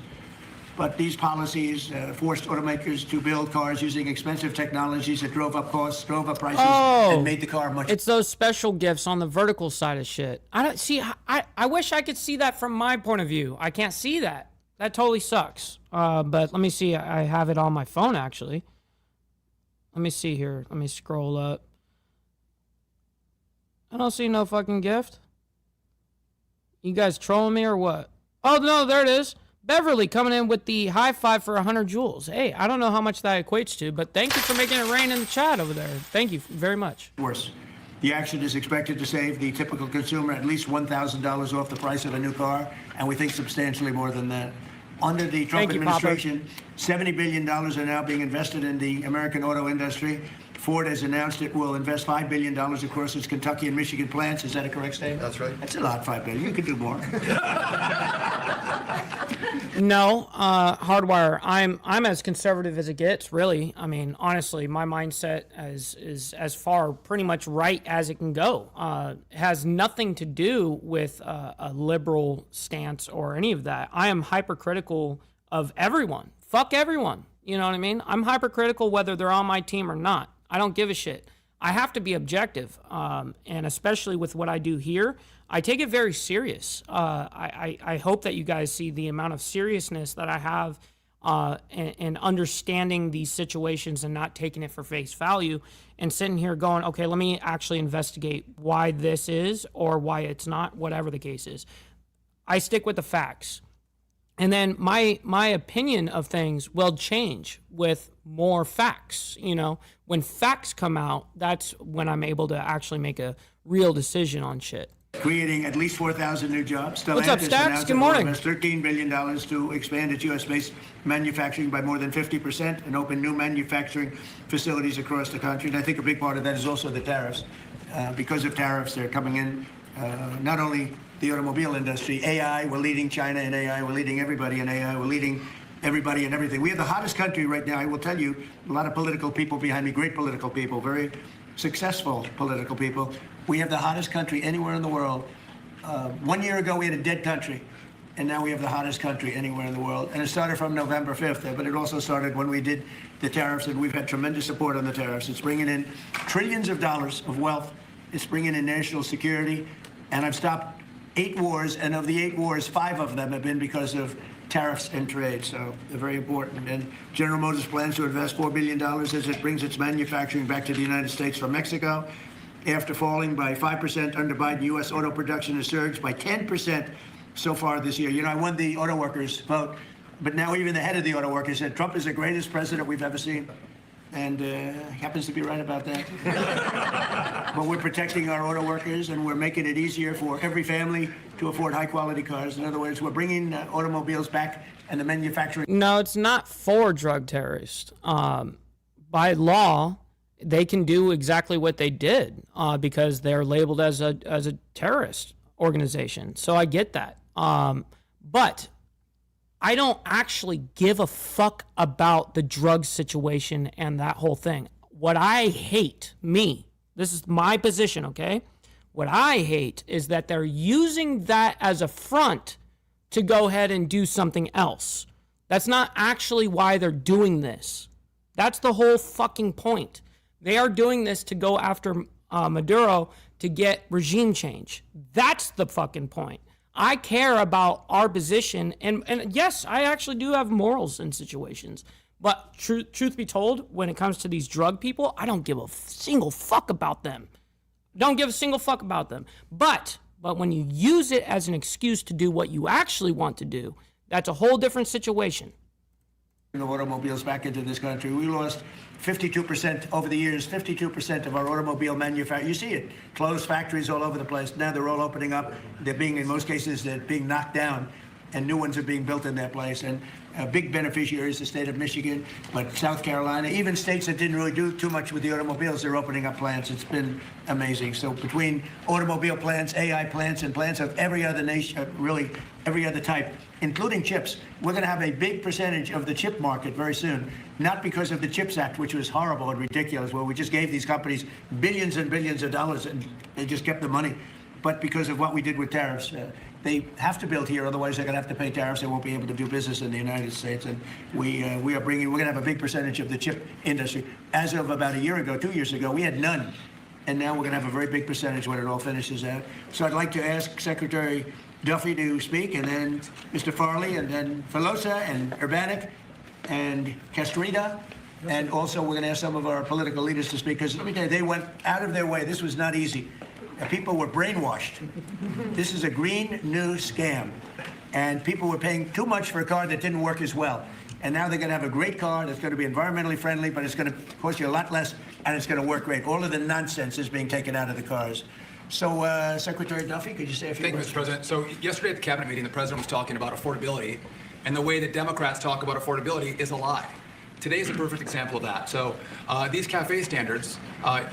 But these policies forced automakers to build cars using expensive technologies that drove up costs, drove up prices, and made the car much. It's those special gifts on the vertical side of shit. I don't see. I wish I could see that from my point of view. I can't see that. That totally sucks. But let me see. I have it on my phone actually. Let me see here. Let me scroll up. I don't see no fucking gift. You guys trolling me or what? Oh no, there it is. Beverly coming in with the high five for 100 joules. Hey, I don't know how much that equates to, but thank you for making it rain in the chat over there. Thank you very much. Worse. The action is expected to save the typical consumer at least $1,000 off the price of a new car, and we think substantially more than that. Under the Trump administration, $70 billion are now being invested in the American auto industry. Ford has announced it will invest $5 billion across its Kentucky and Michigan plants. Is that a correct statement? That's right. That's a lot, $5 billion. You could do more. No, Hardwire. I'm as conservative as it gets, really. I mean, honestly, my mindset is as far pretty much right as it can go. It has nothing to do with a liberal stance or any of that. I am hypercritical of everyone. Fuck everyone. You know what I mean? I'm hypercritical whether they're on my team or not. I don't give a shit. I have to be objective, and especially with what I do here, I take it very serious. I hope that you guys see the amount of seriousness that I have and understanding these situations and not taking it for face value and sitting here going, okay, let me actually investigate why this is or why it's not, whatever the case is. I stick with the facts. And then my opinion of things will change with more facts. You know, when facts come out, that's when I'm able to actually make a real decision on shit. Creating at least 4,000 new jobs. What's up, Stacks? Good morning. $13 billion to expand its U.S.-based manufacturing by more than 50% and open new manufacturing facilities across the country. And I think a big part of that is also the tariffs. Because of tariffs, they're coming in, not only the automobile industry, AI, we're leading China in AI, we're leading everybody in AI, we're leading everybody in everything. We have the hottest country right now. I will tell you, a lot of political people behind me, great political people, very successful political people. We have the hottest country anywhere in the world. 1 year ago, we had a dead country, and now we have the hottest country anywhere in the world. And it started from November 5th, but it also started when we did the tariffs, and we've had tremendous support on the tariffs. It's bringing in trillions of dollars of wealth. It's bringing in national security, and I've stopped 8 wars, and of the 8 wars, 5 of them have been because of tariffs and trade, so they're very important. And General Motors plans to invest $4 billion as it brings its manufacturing back to the United States from Mexico. After falling by 5% under Biden, U.S. auto production has surged by 10% so far this year. You know, I won the auto workers vote, but now even the head of the auto workers said Trump is the greatest president we've ever seen. And he happens to be right about that. But we're protecting our auto workers, and we're making it easier for every family to afford high-quality cars. In other words, we're bringing automobiles back and the manufacturing. No, it's not for drug terrorists. By law, they can do exactly what they did because they're labeled as a terrorist organization. So I get that. But I don't actually give a fuck about the drug situation and that whole thing. What I hate, this is my position, okay? What I hate is that they're using that as a front to go ahead and do something else. That's not actually why they're doing this. That's the whole fucking point. They are doing this to go after Maduro to get regime change. That's the fucking point. I care about our position, and yes, I actually do have morals in situations. But truth be told, when it comes to these drug people, I don't give a single fuck about them. Don't give a single fuck about them. But when you use it as an excuse to do what you actually want to do, that's a whole different situation. Automobiles back into this country. We lost 52% over the years, 52% of our automobile manufacturing. You see it, closed factories all over the place. Now they're all opening up. They're being, in most cases, they're being knocked down, and new ones are being built in their place. And big beneficiaries, the state of Michigan, but South Carolina, even states that didn't really do too much with the automobiles, they're opening up plants. It's been amazing. So between automobile plants, AI plants, and plants of every other nation, really every other type, including chips, we're going to have a big percentage of the chip market very soon. Not because of the CHIPS Act, which was horrible and ridiculous, where we just gave these companies billions and billions of dollars and they just kept the money, but because of what we did with tariffs. They have to build here, otherwise they're going to have to pay tariffs. They won't be able to do business in the United States. And we're going to have a big percentage of the chip industry. As of about a year ago, 2 years ago, we had none. And now we're going to have a very big percentage when it all finishes out. So I'd like to ask Secretary Duffy to speak, and then Mr. Farley, and then Filosa, and Urbanik, and Castrita. And also we're going to ask some of our political leaders to speak, because let me tell you, they went out of their way. This was not easy. People were brainwashed. This is a green new scam. And people were paying too much for a car that didn't work as well. And now they're going to have a great car that's going to be environmentally friendly, but it's going to cost you a lot less, and it's going to work great. All of the nonsense is being taken out of the cars. So, Secretary Duffy, could you say a few words? Thank you, Mr. President. So yesterday at the cabinet meeting, the president was talking about affordability, and the way that Democrats talk about affordability is a lie. Today is a perfect example of that. So these CAFE standards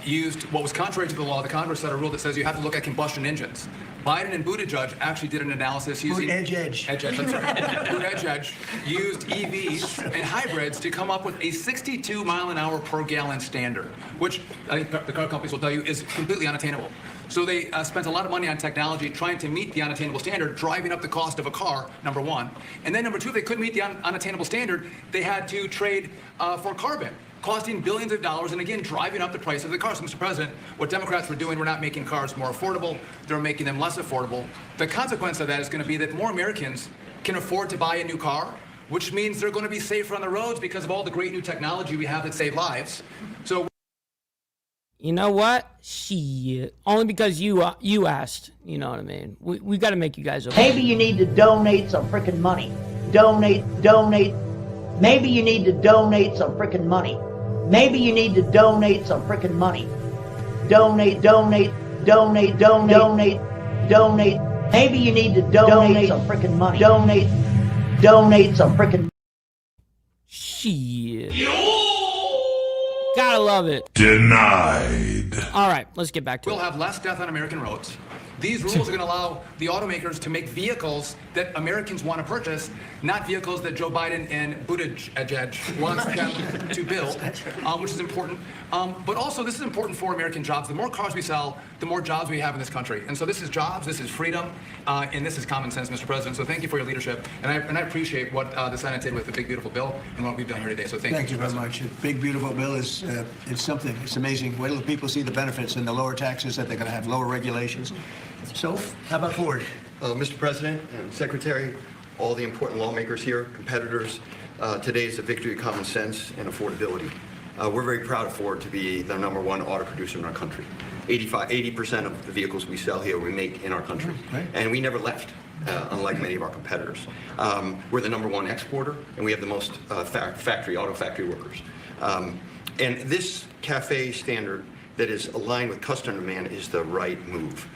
used what was contrary to the law. The Congress set a rule that says you have to look at combustion engines. Biden and Buttigieg actually did an analysis using... Edge. I'm sorry. Buttigieg used EVs and hybrids to come up with a 62 mile an hour per gallon standard, which I think the car companies will tell you is completely unattainable. So they spent a lot of money on technology trying to meet the unattainable standard, driving up the cost of a car, number one. And then number two, if they couldn't meet the unattainable standard, they had to trade for carbon, costing billions of dollars, and again, driving up the price of the car. So, Mr. President, what Democrats were doing, we're not making cars more affordable, they're making them less affordable. The consequence of that is going to be that more Americans can afford to buy a new car, which means they're going to be safer on the roads because of all the great new technology we have that save lives. So You know what? Shit. Only because you asked. You know what I mean? We got to make you guys okay. Maybe you need to donate some freaking money. Donate. Maybe you need to donate some freaking money. Maybe you need to donate some freaking money. Donate. Maybe you need to donate some freaking money. Donate some freaking. Shit. Gotta love it. Denied. All right, let's get back to We'll it. have less death on American roads. These rules are going to allow the automakers to make vehicles that Americans want to purchase, not vehicles that Joe Biden and Buttigieg wants them to build, which is important. But also, this is important for American jobs. The more cars we sell, the more jobs we have in this country. And so this is jobs, this is freedom, and this is common sense, Mr. President. So thank you for your leadership. And I appreciate what the Senate did with the big, beautiful bill and what we've done here today. So thank you, Mr. President. Thank you very much. The big, beautiful bill is it's something. It's amazing. Wait till people see the benefits and the lower taxes that they're going to have, lower regulations. So, how about Ford? Mr. President and Secretary, all the important lawmakers here, competitors, today is a victory of common sense and affordability. We're very proud of Ford to be the #1 auto producer in our country. 80% of the vehicles we sell here we make in our country. And we never left, unlike many of our competitors. We're the #1 exporter, and we have the most auto factory workers. And this CAFE standard that is aligned with customer demand is the right move.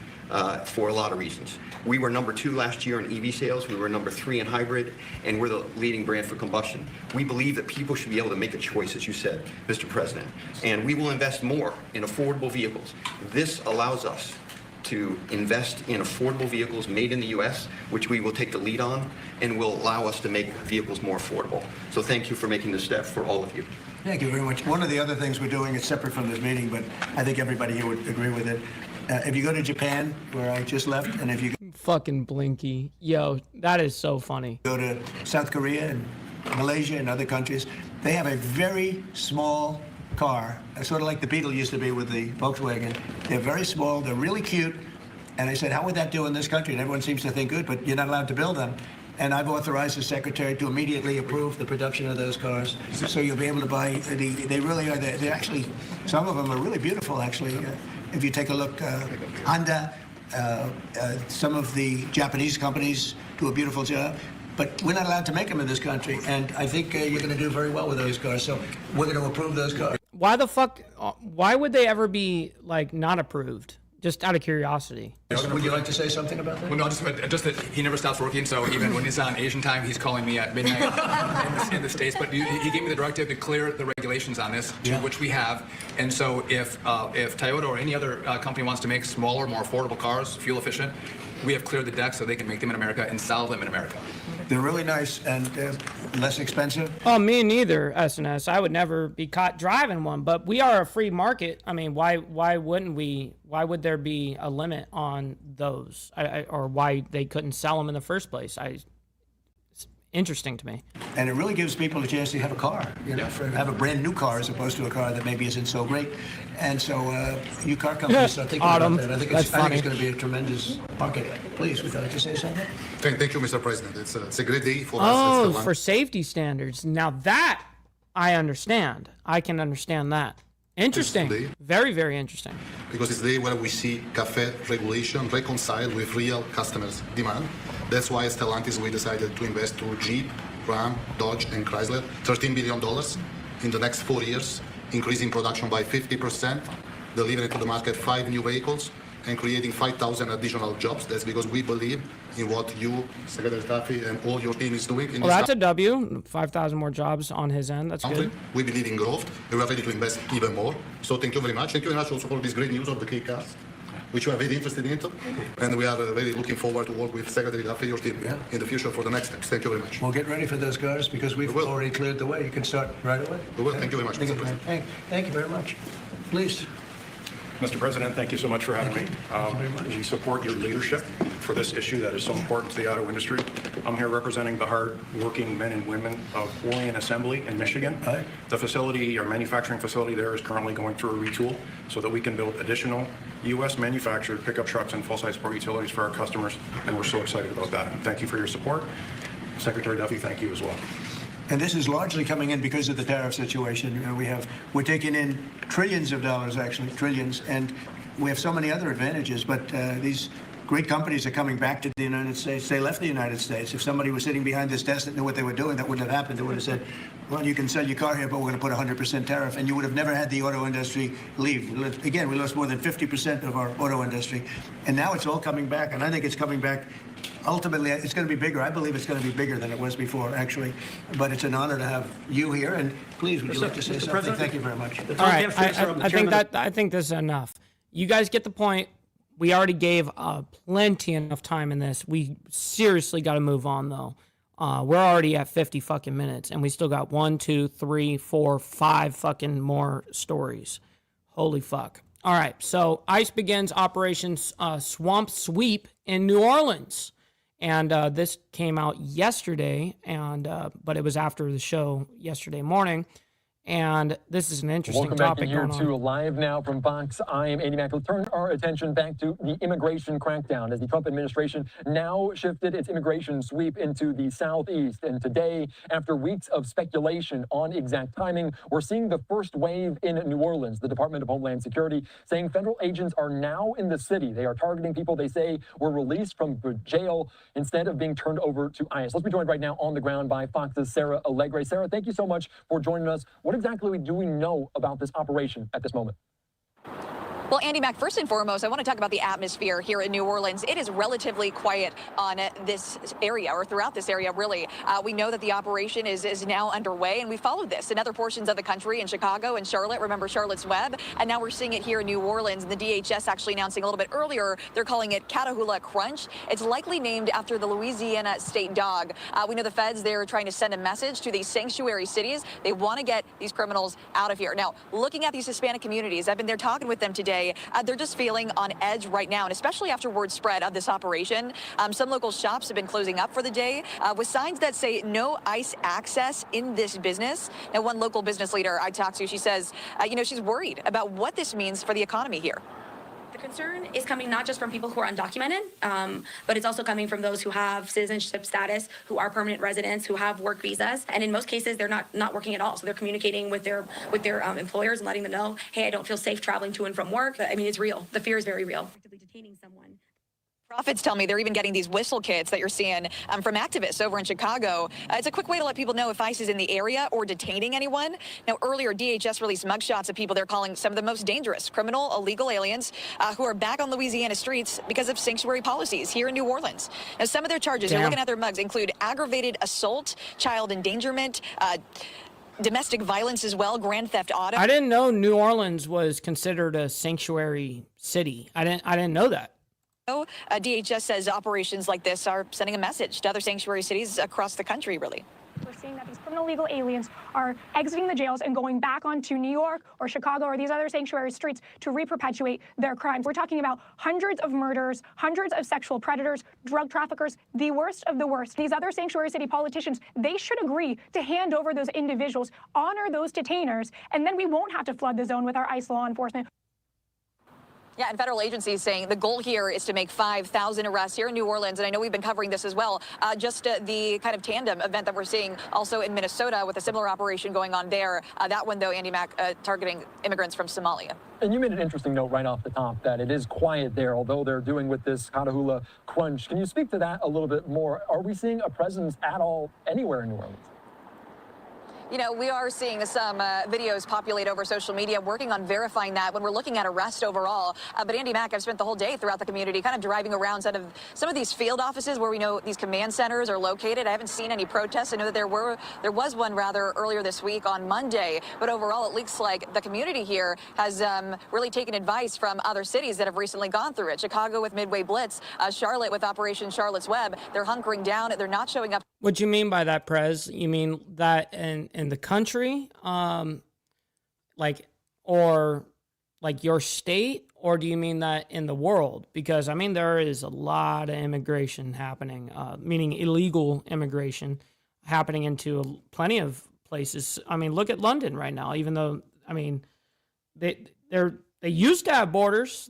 For a lot of reasons. We were #2 last year in EV sales, we were #3 in hybrid, and we're the leading brand for combustion. We believe that people should be able to make a choice, as you said, Mr. President, and we will invest more in affordable vehicles. This allows us to invest in affordable vehicles made in the U.S., which we will take the lead on, and will allow us to make vehicles more affordable. So thank you for making this step for all of you. Thank you very much. One of the other things we're doing is separate from this meeting, but I think everybody here would agree with it. If you go to Japan, where I just left, and if you fucking Blinky, yo, that is so funny. Go to South Korea and Malaysia and other countries, they have a very small car, sort of like the Beetle used to be with the Volkswagen. They're very small, they're really cute, and I said, how would that do in this country? And everyone seems to think good, but you're not allowed to build them. And I've authorized the secretary to immediately approve the production of those cars. So you'll be able to buy, they really are, they're actually, some of them are really beautiful, actually. If you take a look, Honda, some of the Japanese companies do a beautiful job, but we're not allowed to make them in this country. And I think you're going to do very well with those cars. So we're going to approve those cars. Why the fuck, why would they ever be, like, not approved? Just out of curiosity. Would you like to say something about that? Well, no, just that he never stops working, so even when he's on Asian time, he's calling me at midnight in the States. But he gave me the directive to clear the regulations on this, which we have. And so if Toyota or any other company wants to make smaller, more affordable cars, fuel efficient, we have cleared the deck so they can make them in America and sell them in America. They're really nice and less expensive. Oh, me neither, SNS. I would never be caught driving one, but we are a free market. I mean, why wouldn't we? Why would there be a limit on those, or why they couldn't sell them in the first place? It's interesting to me. And it really gives people a chance to have a car, you know, have a brand new car as opposed to a car that maybe isn't so great. And so you car companies start thinking about that. I think it's going to be a tremendous market. Please, would you like to say something? Thank you, Mr. President. It's a great day for us. Oh, for safety standards. Now that I understand. I can understand that. Interesting. Very, very interesting. Because it's the day where we see CAFE regulation reconciled with real customers' demand. That's why Stellantis, we decided to invest through Jeep, Ram, Dodge, and Chrysler $13 billion in the next 4 years, increasing production by 50%, delivering to the market 5 new vehicles, and creating 5,000 additional jobs. That's because we believe in what you, Secretary Taffy, and all your team is doing. Well, that's a W. 5,000 more jobs on his end. That's good. We believe in growth, and we are ready to invest even more. So thank you very much. Thank you very much also for this great news of the K-Cars, which we are very interested in. And we are very looking forward to work with Secretary Taffy, your team, in the future for the next steps. Thank you very much. Well, get ready for those cars because we've already cleared the way. You can start right away. We will. Thank you very much, Mr. President. Thank you very much. Please. Mr. President, thank you so much for having me. We support your leadership for this issue that is so important to the auto industry. I'm here representing the hard-working men and women of Orient Assembly in Michigan. The facility, our manufacturing facility there, is currently going through a retool so that we can build additional U.S.-manufactured pickup trucks and full-size sport utilities for our customers, and we're so excited about that. And thank you for your support. Secretary Duffy, thank you as well. And this is largely coming in because of the tariff situation. We're taking in trillions of dollars, actually, trillions, and we have so many other advantages. But these great companies are coming back to the United States. They left the United States. If somebody was sitting behind this desk that knew what they were doing, that wouldn't have happened. They would have said, well, you can sell your car here, but we're going to put 100% tariff. And you would have never had the auto industry leave. Again, we lost more than 50% of our auto industry. And now it's all coming back. And I think it's coming back. Ultimately, it's going to be bigger. I believe it's going to be bigger than it was before, actually. But it's an honor to have you here. And please, would you like to say something? President? Thank you very much. All right, I think this is enough. You guys get the point. We already gave plenty enough time in this. We seriously got to move on, though. We're already at 50 fucking minutes, and we still got 1, 2, 3, 4, 5 fucking more stories. Holy fuck. All right, so ICE begins Operation Swamp Sweep in New Orleans. And this came out yesterday, but it was after the show yesterday morning. And this is an interesting topic. Welcome back here to Live Now from Fox. I am Andy Mack. We'll turn our attention back to the immigration crackdown as the Trump administration now shifted its immigration sweep into the Southeast. And today, after weeks of speculation on exact timing, we're seeing the first wave in New Orleans. The Department of Homeland Security saying federal agents are now in the city. They are targeting people they say were released from jail instead of being turned over to ICE. Let's be joined right now on the ground by Fox's Sarah Allegre. Sarah, thank you so much for joining us. What exactly do we know about this operation at this moment? Well, Andy Mack, first and foremost, I want to talk about the atmosphere here in New Orleans. It is relatively quiet on this area, or throughout this area, really. We know that the operation is now underway, and we followed this in other portions of the country, in Chicago and Charlotte. Remember Charlotte's Web? And now we're seeing it here in New Orleans. And the DHS actually announcing a little bit earlier, they're calling it Catahoula Crunch. It's likely named after the Louisiana state dog. We know the feds, they're trying to send a message to these sanctuary cities. They want to get these criminals out of here. Now, looking at these Hispanic communities, I've been there talking with them today. They're just feeling on edge right now, and especially after word spread of this operation. Some local shops have been closing up for the day with signs that say no ICE access in this business. Now, one local business leader I talked to, she says, she's worried about what this means for the economy here. The concern is coming not just from people who are undocumented, but it's also coming from those who have citizenship status, who are permanent residents, who have work visas, and in most cases they're not working at all. So they're communicating with their employers and letting them know, hey, I don't feel safe traveling to and from work. I mean, it's real. The fear is very real. Detaining someone. Prophets tell me they're even getting these whistle kits that you're seeing from activists over in Chicago. It's a quick way to let people know if ICE is in the area or detaining anyone. Now, earlier, DHS released mugshots of people they're calling some of the most dangerous criminal illegal aliens who are back on Louisiana streets because of sanctuary policies here in New Orleans. Now, some of their charges, you're looking at their mugs, include aggravated assault, child endangerment, domestic violence as well, grand theft auto. I didn't know New Orleans was considered a sanctuary city. I didn't know that. DHS says operations like this are sending a message to other sanctuary cities across the country, really. We're seeing that these criminal illegal aliens are exiting the jails and going back onto New York or Chicago or these other sanctuary streets to re-perpetuate their crimes. We're talking about hundreds of murders, hundreds of sexual predators, drug traffickers, the worst of the worst. These other sanctuary city politicians, they should agree to hand over those individuals, honor those detainers, and then we won't have to flood the zone with our ICE law enforcement. Yeah, and federal agencies saying the goal here is to make 5,000 arrests here in New Orleans. And I know we've been covering this as well. The kind of tandem event that we're seeing also in Minnesota with a similar operation going on there. That one, though, Andy Mack, targeting immigrants from Somalia. And you made an interesting note right off the top that it is quiet there, although they're doing with this Catahoula Crunch. Can you speak to that a little bit more? Are we seeing a presence at all anywhere in New Orleans? We are seeing some videos populate over social media, working on verifying that when we're looking at arrest overall. But Andy Mack, I've spent the whole day throughout the community kind of driving around some of these field offices where we know these command centers are located. I haven't seen any protests. I know that there was one rather earlier this week on Monday. But overall, it looks like the community here has really taken advice from other cities that have recently gone through it. Chicago with Midway Blitz, Charlotte with Operation Charlotte's Web. They're hunkering down. They're not showing up. What do you mean by that, Prez? You mean that in the country, or your state, or do you mean that in the world? Because I mean there is a lot of immigration happening, meaning illegal immigration happening into plenty of places. I mean, look at London right now. Even though they used to have borders.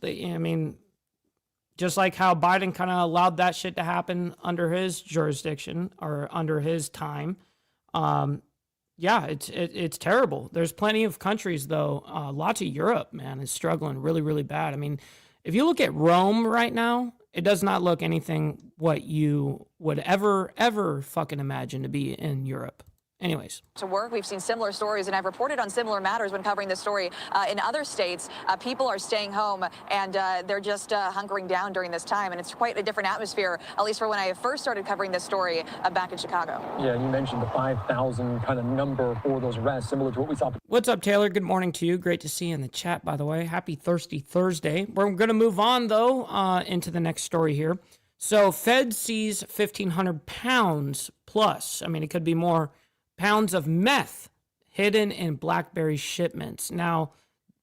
Just like how Biden kind of allowed that shit to happen under his jurisdiction or under his time. Yeah, it's terrible. There's plenty of countries, though. Lots of Europe, man, is struggling really, really bad. I mean, if you look at Rome right now, it does not look anything what you would ever fucking imagine to be in Europe. Anyways. To work, we've seen similar stories, and I've reported on similar matters when covering this story in other states. People are staying home, and they're just hunkering down during this time, and it's quite a different atmosphere, at least for when I first started covering this story back in Chicago. Yeah, you mentioned the 5,000 kind of number for those arrests, similar to what we saw. What's up, Taylor? Good morning to you. Great to see you in the chat, by the way. Happy Thirsty Thursday. We're going to move on, though, into the next story here. So, Fed sees 1,500 pounds plus. I mean, it could be more. Pounds of meth hidden in BlackBerry shipments. Now,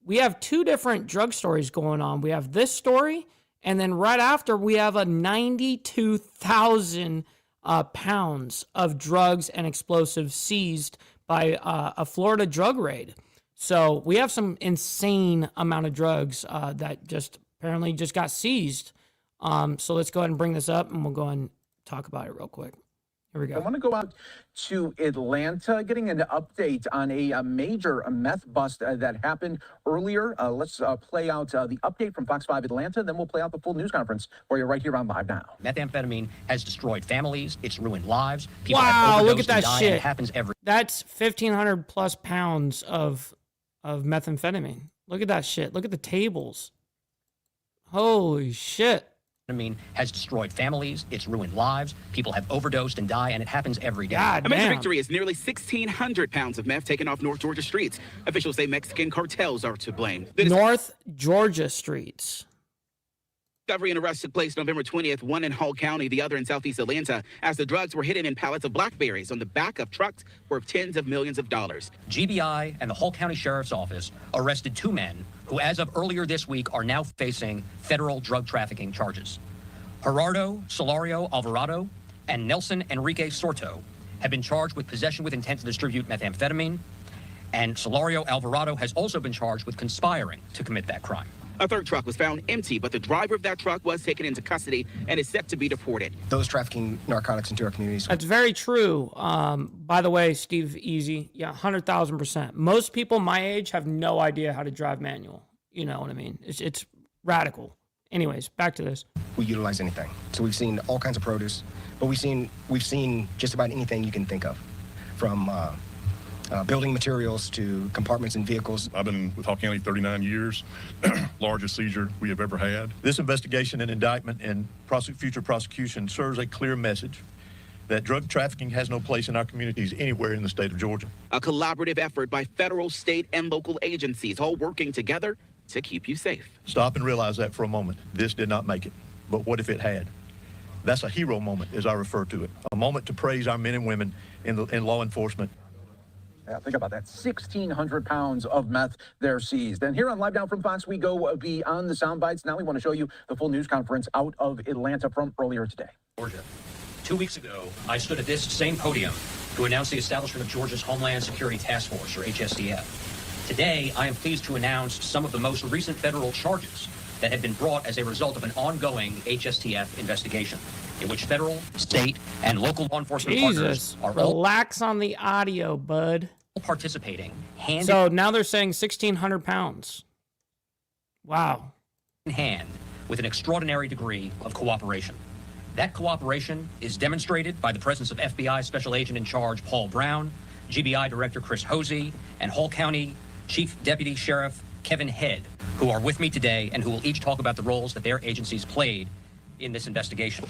we have two different drug stories going on. We have this story, and then right after, we have a 92,000 pounds of drugs and explosives seized by a Florida drug raid. So we have some insane amount of drugs that just apparently just got seized. So let's go ahead and bring this up, and we'll go and talk about it real quick. Here we go. I want to go out to Atlanta, getting an update on a major meth bust that happened earlier. Let's play out the update from Fox 5 Atlanta, then we'll play out the full news conference for you right here on Live Now. Methamphetamine has destroyed families. It's ruined lives. People wow, have look at that and shit. It happens every. That's 1,500 plus pounds of methamphetamine. Look at that shit. Look at the tables. Holy shit. Has destroyed families. It's ruined lives. People have overdosed and die, and it happens every day. A major victory is nearly 1,600 pounds of meth taken off North Georgia streets. Officials say Mexican cartels are to blame. North Georgia streets. Discovery and arrest took place November 20th, one in Hall County, the other in southeast Atlanta, as the drugs were hidden in pallets of blackberries on the back of trucks worth tens of millions of dollars. GBI and the Hall County Sheriff's Office arrested two men who, as of earlier this week, are now facing federal drug trafficking charges. Gerardo Solario Alvarado and Nelson Enrique Sorto have been charged with possession with intent to distribute methamphetamine, and Solario Alvarado has also been charged with conspiring to commit that crime. A third truck was found empty, but the driver of that truck was taken into custody and is set to be deported. Those trafficking narcotics into our communities. That's very true. By the way, Steve Easy, yeah, 100,000%. Most people my age have no idea how to drive manual. You know what I mean? It's radical. Anyways, back to this. We utilize anything. So we've seen all kinds of produce, but we've seen just about anything you can think of, from building materials to compartments in vehicles. I've been with Hall County 39 years, largest seizure we have ever had. This investigation and indictment and future prosecution serves a clear message that drug trafficking has no place in our communities anywhere in the state of Georgia. A collaborative effort by federal, state, and local agencies, all working together to keep you safe. Stop and realize that for a moment. This did not make it, but what if it had? That's a hero moment, as I refer to it, a moment to praise our men and women in law enforcement. Yeah, think about that. 1,600 pounds of meth there seized. And here on Live Now from Fox, we go beyond the sound bites. Now we want to show you the full news conference out of Atlanta from earlier today. Georgia. 2 weeks ago, I stood at this same podium to announce the establishment of Georgia's Homeland Security Task Force, or HSTF. Today, I am pleased to announce some of the most recent federal charges that have been brought as a result of an ongoing HSTF investigation, in which federal, state, and local law enforcement partners are relax on the audio, bud. Participating so now they're saying 1,600 pounds. Wow. In hand with an extraordinary degree of cooperation. That cooperation is demonstrated by the presence of FBI Special Agent in Charge Paul Brown, GBI Director Chris Hosey, and Hall County Chief Deputy Sheriff Kevin Head, who are with me today and who will each talk about the roles that their agencies played in this investigation.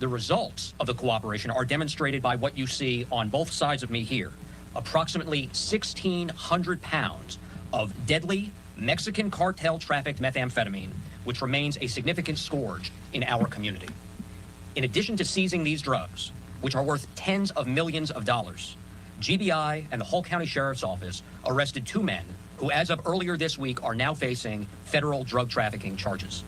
The results of the cooperation are demonstrated by what you see on both sides of me here. Approximately 1,600 pounds of deadly Mexican cartel-trafficked methamphetamine, which remains a significant scourge in our community. In addition to seizing these drugs, which are worth tens of millions of dollars, GBI and the Hall County Sheriff's Office arrested two men who, as of earlier this week, are now facing federal drug trafficking charges.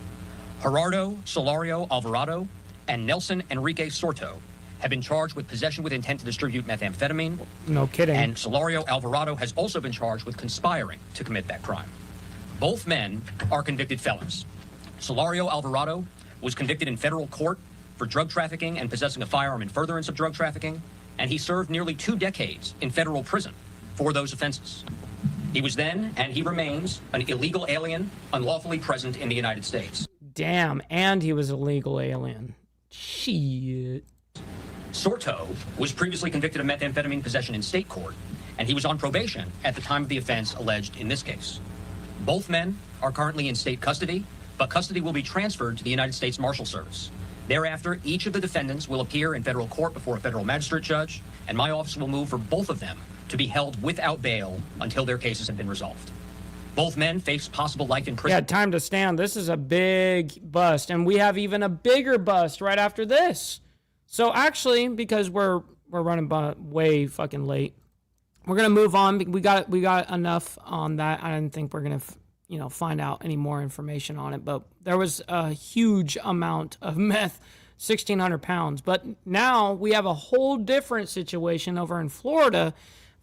Gerardo Solario Alvarado and Nelson Enrique Sorto have been charged with possession with intent to distribute methamphetamine. No kidding. And Solario Alvarado has also been charged with conspiring to commit that crime. Both men are convicted felons. Solario Alvarado was convicted in federal court for drug trafficking and possessing a firearm in furtherance of drug trafficking, and he served nearly 2 decades in federal prison for those offenses. He was then, and he remains, an illegal alien unlawfully present in the United States. Damn, and he was a legal alien. Shit. Sorto was previously convicted of methamphetamine possession in state court, and he was on probation at the time of the offense alleged in this case. Both men are currently in state custody, but custody will be transferred to the United States Marshal Service. Thereafter, each of the defendants will appear in federal court before a federal magistrate judge, and my office will move for both of them to be held without bail until their cases have been resolved. Both men face possible life in prison. Yeah, time to stand. This is a big bust, and we have even a bigger bust right after this. So actually, because we're running way fucking late, we're gonna move on. We got enough on that. I didn't think we're gonna find out any more information on it, but there was a huge amount of meth, 1,600 pounds. But now we have a whole different situation over in Florida.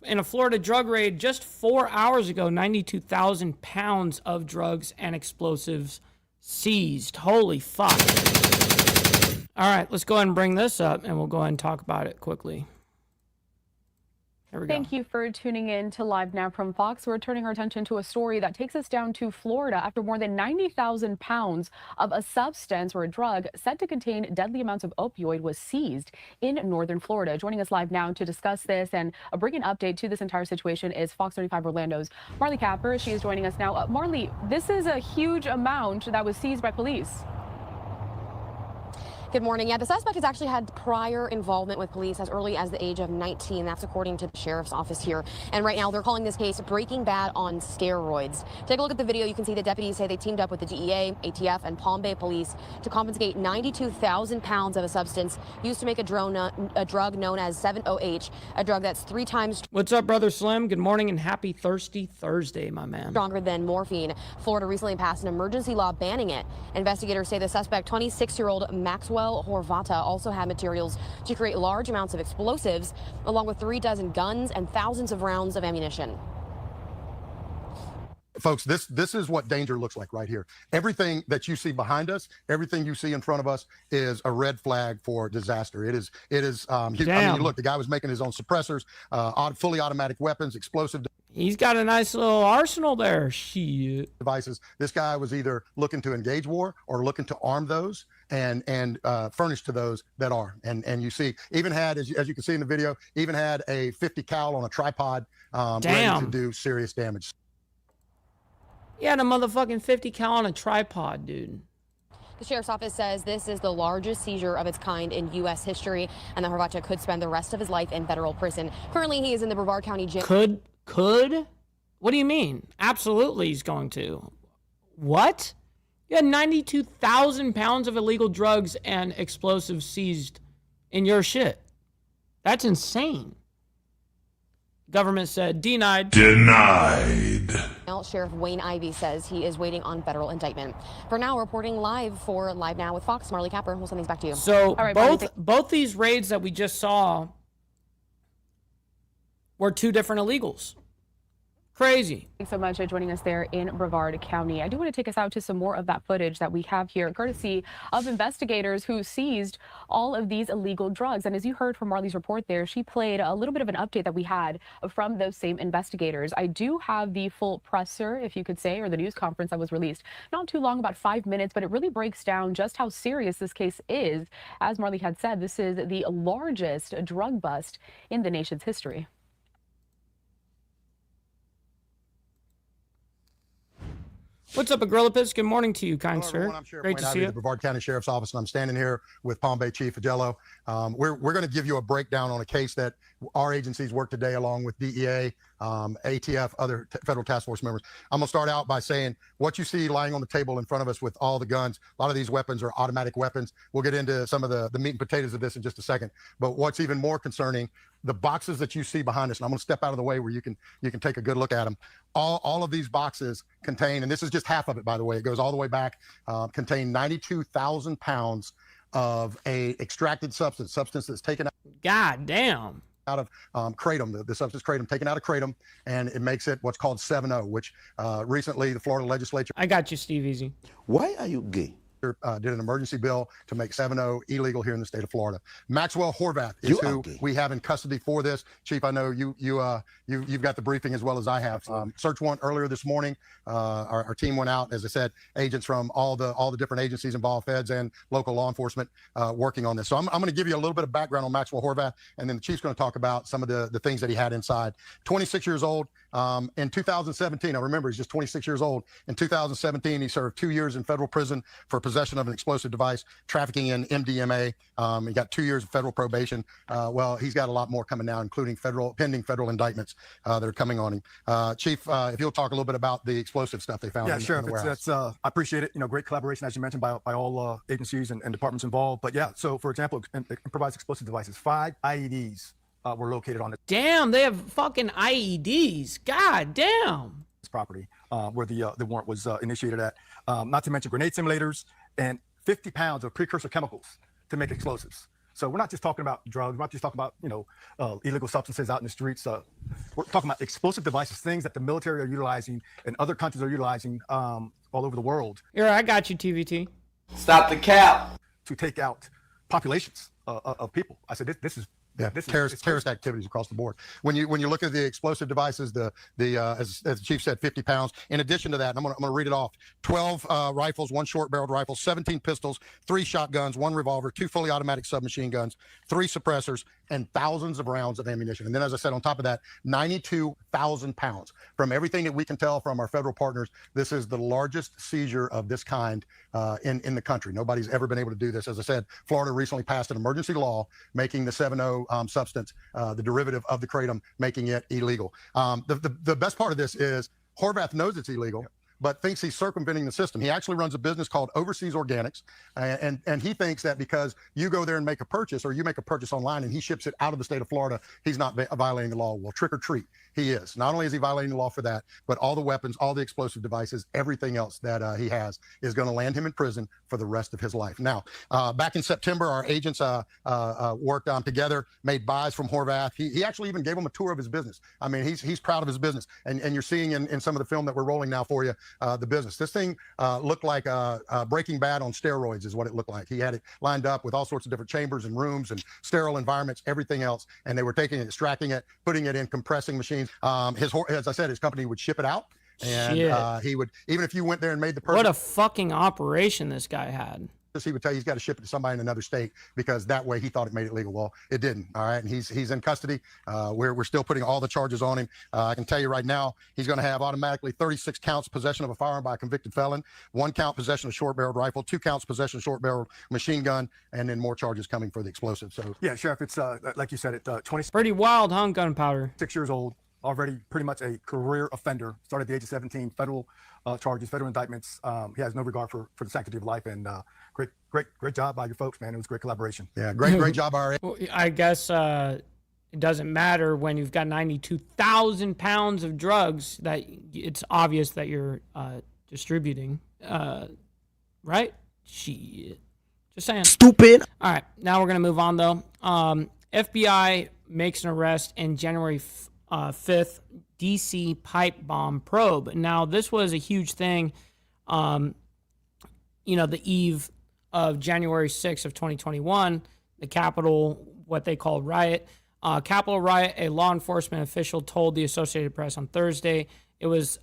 In a Florida drug raid just 4 hours ago, 92,000 pounds of drugs and explosives seized. Holy fuck. All right, let's go ahead and bring this up, and we'll go ahead and talk about it quickly. There we go. Thank you for tuning in to Live Now from Fox. We're turning our attention to a story that takes us down to Florida after more than 90,000 pounds of a substance or a drug said to contain deadly amounts of opioid was seized in northern Florida. Joining us live now to discuss this and bring an update to this entire situation is Fox 35 Orlando's Marley Capper. She is joining us now. Marley, this is a huge amount that was seized by police. Good morning. Yeah, the suspect has actually had prior involvement with police as early as the age of 19. That's according to the sheriff's office here. And right now they're calling this case Breaking Bad on steroids. Take a look at the video. You can see the deputies say they teamed up with the DEA, ATF, and Palm Bay police to confiscate 92,000 pounds of a substance used to make a drug known as 7-OH, a drug that's 3 times... What's up, Brother Slim? Good morning and happy Thirsty Thursday, my man. ...stronger than morphine. Florida recently passed an emergency law banning it. Investigators say the suspect, 26-year-old Maxwell Horvata, also had materials to create large amounts of explosives, along with 36 guns and thousands of rounds of ammunition. Folks, this is what danger looks like right here. Everything that you see behind us, everything you see in front of us is a red flag for disaster. I mean, look, the guy was making his own suppressors, fully automatic weapons, explosive. He's got a nice little arsenal there. Shit. Devices. This guy was either looking to engage war or looking to arm those and furnish to those that are. And you see, even had, as you can see in the video, even had a 50 cal on a tripod, ready to do serious damage. He had a motherfucking 50 cal on a tripod, dude. The sheriff's office says this is the largest seizure of its kind in U.S. history, and that Horvata could spend the rest of his life in federal prison. Currently, he is in the Brevard County jail. Could? What do you mean? Absolutely he's going to. What? You had 92,000 pounds of illegal drugs and explosives seized in your shit. That's insane. Government said denied. Denied. Sheriff Wayne Ivey says he is waiting on federal indictment. For now, reporting live for Live Now with Fox, Marley Capper. We'll send these back to you. So both these raids that we just saw were 2 different illegals. Crazy. Thanks so much for joining us there in Brevard County. I do want to take us out to some more of that footage that we have here, courtesy of investigators who seized all of these illegal drugs. And as you heard from Marley's report there, she played a little bit of an update that we had from those same investigators. I do have the full presser, if you could say, or the news conference that was released not too long, about 5 minutes, but it really breaks down just how serious this case is. As Marley had said, this is the largest drug bust in the nation's history. What's up, Agrillipus? Good morning to you, kind sir. Everyone, I'm Sheriff Great Wayne to Ivey, see you. the Brevard County Sheriff's Office, and I'm standing here with Palm Bay Chief Adello. We're going to give you a breakdown on a case that our agencies work today along with DEA, ATF, other federal task force members. I'm going to start out by saying what you see lying on the table in front of us with all the guns. A lot of these weapons are automatic weapons. We'll get into some of the meat and potatoes of this in just a second. But what's even more concerning, the boxes that you see behind us, and I'm going to step out of the way where you can take a good look at them. All of these boxes contain, and this is just half of it, by the way, it goes all the way back, contain 92,000 pounds of a extracted substance that's taken out. God damn. Out of kratom, the substance kratom, taken out of kratom, and it makes it what's called 7-0, which recently the Florida legislature. I got you, Steve Easy. Why are you gay? did an emergency bill to make 7-0 illegal here in the state of Florida. Maxwell Horvath is who we have in custody for this. Chief, I know you've got the briefing as well as I have. Search warrant earlier this morning. Our team went out, as I said, agents from all the different agencies involved, feds and local law enforcement, working on this. So I'm going to give you a little bit of background on Maxwell Horvath, and then the chief's going to talk about some of the things that he had inside. 26 years old. In 2017, I remember he's just 26 years old. In 2017, he served 2 years in federal prison for possession of an explosive device, trafficking in MDMA. He got 2 years of federal probation. Well, he's got a lot more coming now, including pending federal indictments that are coming on him. Chief, if you'll talk a little bit about the explosive stuff they found. Yeah, in sure. the warehouse. I appreciate it. Great collaboration, as you mentioned, by all agencies and departments involved. But yeah, so for example, improvised explosive devices, 5 IEDs were located on it. Damn, they have fucking IEDs. God damn. This property where the warrant was initiated at. Not to mention grenade simulators and 50 pounds of precursor chemicals to make explosives. So we're not just talking about drugs. We're not just talking about illegal substances out in the streets. We're talking about explosive devices, things that the military are utilizing and other countries are utilizing all over the world. Here, I got you, TVT. Stop the cap. To take out populations of people. I said, this is. Yeah, terrorist activities across the board. When you look at the explosive devices, as the chief said, 50 pounds. In addition to that, I'm gonna read it off: 12 rifles, 1 short-barreled rifle, 17 pistols, 3 shotguns, 1 revolver, 2 fully automatic submachine guns, 3 suppressors, and thousands of rounds of ammunition. And then, as I said, on top of that, 92,000 pounds. From everything that we can tell from our federal partners, this is the largest seizure of this kind in the country. Nobody's ever been able to do this. As I said, Florida recently passed an emergency law making the 7-0 substance, the derivative of the kratom, making it illegal. The best part of this is Horvath knows it's illegal, but thinks he's circumventing the system. He actually runs a business called Overseas Organics, and he thinks that because you go there and make a purchase, or you make a purchase online and he ships it out of the state of Florida, he's not violating the law. Well, trick or treat, he is. Not only is he violating the law for that, but all the weapons, all the explosive devices, everything else that he has is going to land him in prison for the rest of his life. Now, back in September, our agents worked together, made buys from Horvath. He actually even gave him a tour of his business. I mean, he's proud of his business, and you're seeing in some of the film that we're rolling now for you, the business. This thing looked like Breaking Bad on steroids is what it looked like. He had it lined up with all sorts of different chambers and rooms and sterile environments, everything else, and they were taking it, extracting it, putting it in compressing machines. As I said, his company would ship it out, and he would, even if you went there and made the purchase. What a fucking operation this guy had. He would tell you he's got to ship it to somebody in another state because that way he thought it made it legal. Well, it didn't. All right, and he's in custody. We're still putting all the charges on him. I can tell you right now, he's going to have automatically 36 counts possession of a firearm by a convicted felon, 1 count possession of short-barreled rifle, 2 counts possession of short-barreled machine gun, and then more charges coming for the explosive. So yeah, Sheriff, it's like you said, 20. Pretty wild, huh? Gunpowder. 6 years old. Already pretty much a career offender, started at the age of 17, federal charges, federal indictments. He has no regard for the sanctity of life, and great job by your folks, man. It was great collaboration. Yeah, great job, RA. Well, I guess it doesn't matter when you've got 92,000 pounds of drugs that it's obvious that you're distributing, right? Shit. Just saying. Stupid. All right, now we're going to move on, though. FBI makes an arrest in January 5th DC pipe bomb probe. Now, this was a huge thing, the eve of January 6th of 2021, the Capitol, what they called riot. Capitol riot, a law enforcement official told the Associated Press on Thursday. It was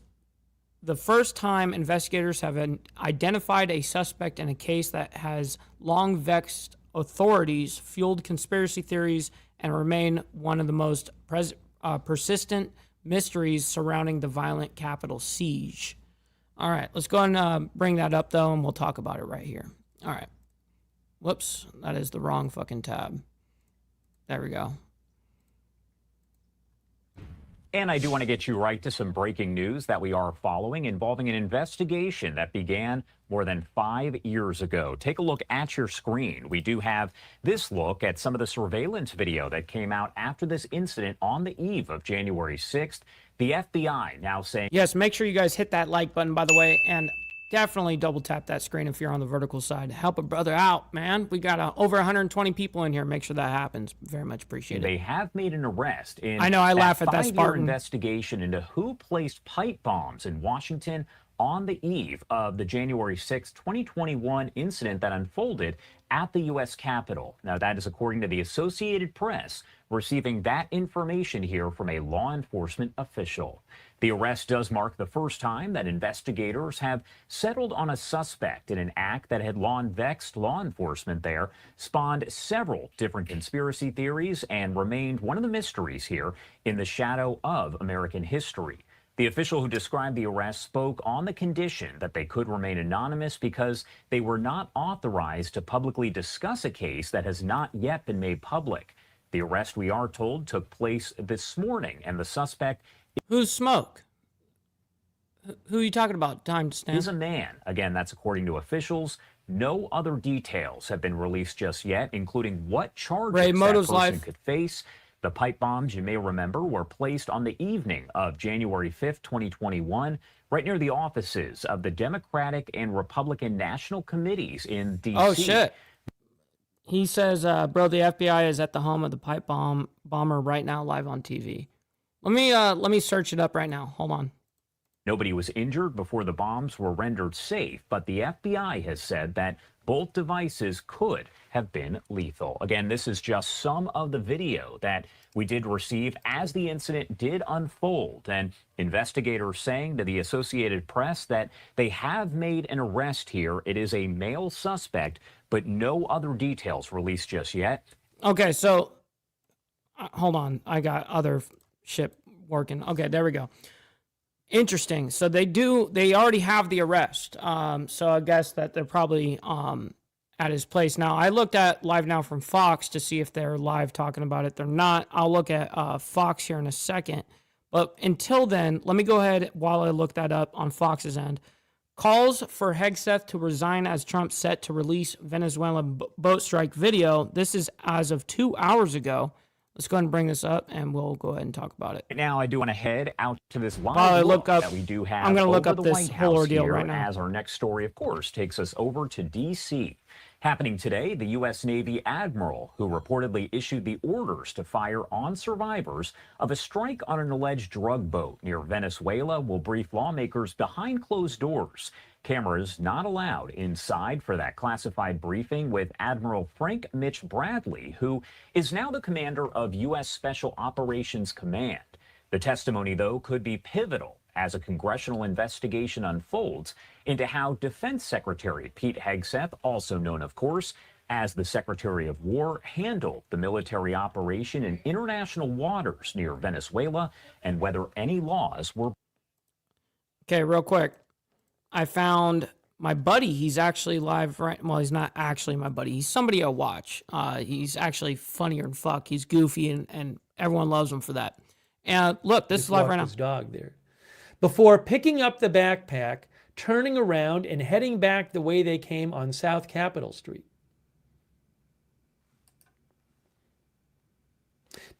the first time investigators have identified a suspect in a case that has long vexed authorities, fueled conspiracy theories, and remain one of the most persistent mysteries surrounding the violent Capitol siege. All right, let's go and bring that up, though, and we'll talk about it right here. All right. Whoops, that is the wrong fucking tab. There we go. And I do want to get you right to some breaking news that we are following involving an investigation that began more than 5 years ago. Take a look at your screen. We do have this look at some of the surveillance video that came out after this incident on the eve of January 6th. The FBI now saying... Yes, make sure you guys hit that like button, by the way, and Definitely double tap that screen if you're on the vertical side. Help a brother out, man. We got over 120 people in here. Make sure that happens. Very much appreciate it. They have made an arrest in I know, I laugh at that five-year Spartan investigation into who placed pipe bombs in Washington on the eve of the January 6, 2021 incident that unfolded at the U.S. Capitol. Now, that is according to the Associated Press, receiving that information here from a law enforcement official. The arrest does mark the first time that investigators have settled on a suspect in an act that had vexed law enforcement there, spawned several different conspiracy theories, and remained one of the mysteries here in the shadow of American history. The official who described the arrest spoke on the condition that they could remain anonymous because they were not authorized to publicly discuss a case that has not yet been made public. The arrest, we are told, took place this morning, and the suspect... Who's Smoke? Who are you talking about? Time to stand. Is a man. Again, that's according to officials. No other details have been released just yet, including what charges that person could face. The pipe bombs, you may remember, were placed on the evening of January 5th, 2021, right near the offices of the Democratic and Republican National Committees in D.C. Oh, shit. He says, bro, the FBI is at the home of the pipe bomber right now, live on TV. Let me search it up right now. Hold on. Nobody was injured before the bombs were rendered safe, but the FBI has said that both devices could have been lethal. Again, this is just some of the video that we did receive as the incident did unfold, and investigators saying to the Associated Press that they have made an arrest here. It is a male suspect, but no other details released just yet. Okay, so hold on. I got other shit working. Okay, there we go. Interesting. So they already have the arrest. So I guess that they're probably at his place. Now, I looked at Live Now from Fox to see if they're live talking about it. They're not. I'll look at Fox here in a second. But until then, let me go ahead while I look that up on Fox's end. Calls for Hegseth to resign as Trump set to release Venezuelan boat strike video. This is as of 2 hours ago. Let's go ahead and bring this up, and we'll go ahead and talk about it. Now, I do want to head out to this live look that we do have. I'm going to look over up the this White whole House ordeal here, right now. as our next story, of course, takes us over to D.C. Happening today, the U.S. Navy admiral who reportedly issued the orders to fire on survivors of a strike on an alleged drug boat near Venezuela will brief lawmakers behind closed doors. Cameras not allowed inside for that classified briefing with Admiral Frank Mitch Bradley, who is now the commander of U.S. Special Operations Command. The testimony, though, could be pivotal as a congressional investigation unfolds into how Defense Secretary Pete Hegseth, also known, of course, as the Secretary of War, handled the military operation in international waters near Venezuela and whether any laws were... Okay, real quick. I found my buddy. He's actually live right. Well, he's not actually my buddy. He's somebody I watch. He's actually funnier than fuck. He's goofy, and everyone loves him for that. And look, this is live right now. His dog there. Before picking up the backpack, turning around, and heading back the way they came on South Capitol Street.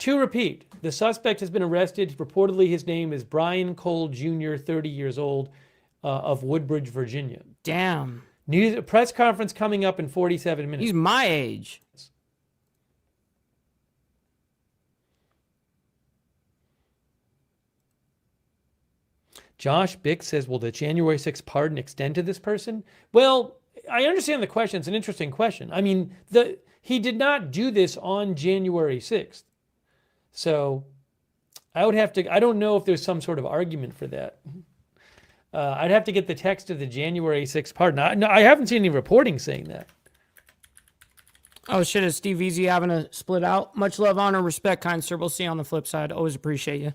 To repeat, the suspect has been arrested. Reportedly, his name is Brian Cole Jr., 30 years old, of Woodbridge, Virginia. Damn. News press conference coming up in 47 minutes. He's my age. Josh Bick says, will the January 6th pardon extend to this person? Well, I understand the question. It's an interesting question. I mean, he did not do this on January 6th. So I don't know if there's some sort of argument for that. I'd have to get the text of the January 6th pardon. I haven't seen any reporting saying that. Oh, shit, is Steve Easy having a split out? Much love, honor, respect, kind sir. We'll see you on the flip side. Always appreciate you.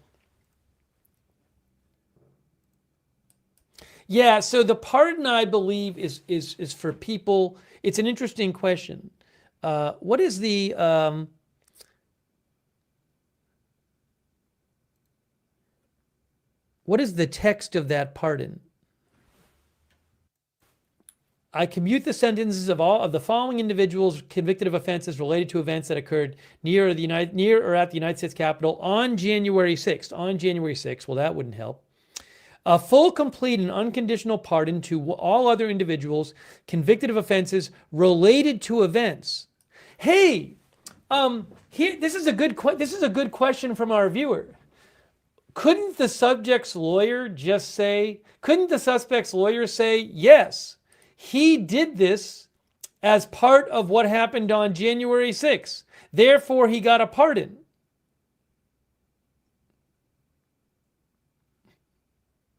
Yeah, so the pardon, I believe, is for people. It's an interesting question. What is the... what is the text of that pardon? I commute the sentences of all of the following individuals convicted of offenses related to events that occurred near or at the United States Capitol on January 6th. On January 6th. Well, that wouldn't help. a full, complete, and unconditional pardon to all other individuals convicted of offenses related to events. Hey, this is a good question from our viewer. Couldn't the suspect's lawyer say, yes, he did this as part of what happened on January 6th, therefore he got a pardon?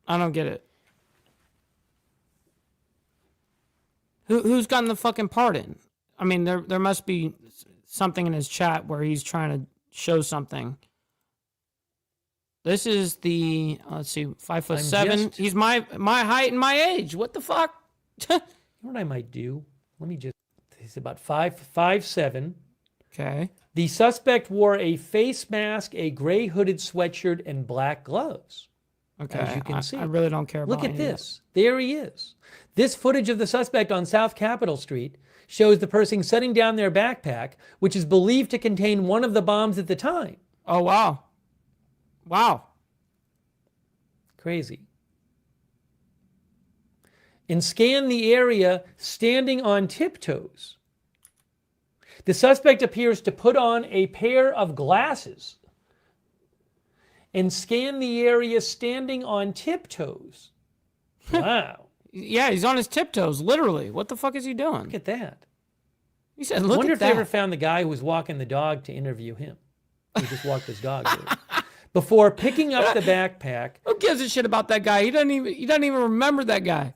I don't get it. Who's gotten the fucking pardon? I mean, there must be something in his chat where he's trying to show something. This is the, let's see, 5'7". He's my height and my age. What the fuck? You know what I might do? He's about 5'7". Okay. The suspect wore a face mask, a gray hooded sweatshirt, and black gloves. Okay. As you can see. I really don't care about Look at any of this. There he is. This footage of the suspect on South Capitol Street shows the person setting down their backpack, which is believed to contain one of the bombs at the time. Oh, wow. Wow. Crazy. And scan the area standing on tiptoes. The suspect appears to put on a pair of glasses and scan the area standing on tiptoes. Wow. Yeah, he's on his tiptoes, literally. What the fuck is he doing? Look at that. He said, I look wonder at if they ever that. found the guy who was walking the dog to interview him. He just walked his dog there. Before picking up the backpack. Who gives a shit about that guy? He doesn't even remember that guy.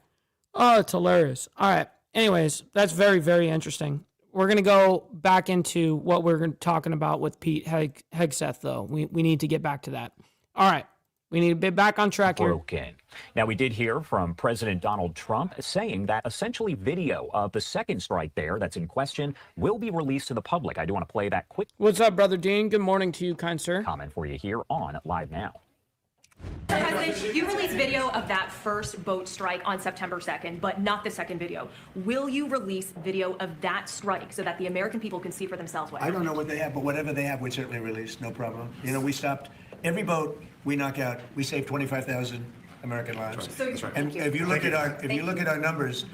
Oh, it's hilarious. All right. Anyways, that's very, very interesting. We're going to go back into what we're talking about with Pete Hegseth, though. We need to get back to that. All right. We need to be back on track here. Broken. Now, we did hear from President Donald Trump saying that essentially video of the second strike there that's in question will be released to the public. I do want to play that quick. What's up, Brother Dean? Good morning to you, kind sir. Comment for you here on Live Now. President, you released video of that first boat strike on September 2nd, but not the second video. Will you release video of that strike so that the American people can see for themselves what I don't happened? know what they have, but whatever they have, we'd certainly release, no problem. You know, we stopped every boat we knock out. We saved 25,000 American lives. That's right. And if you look at our numbers,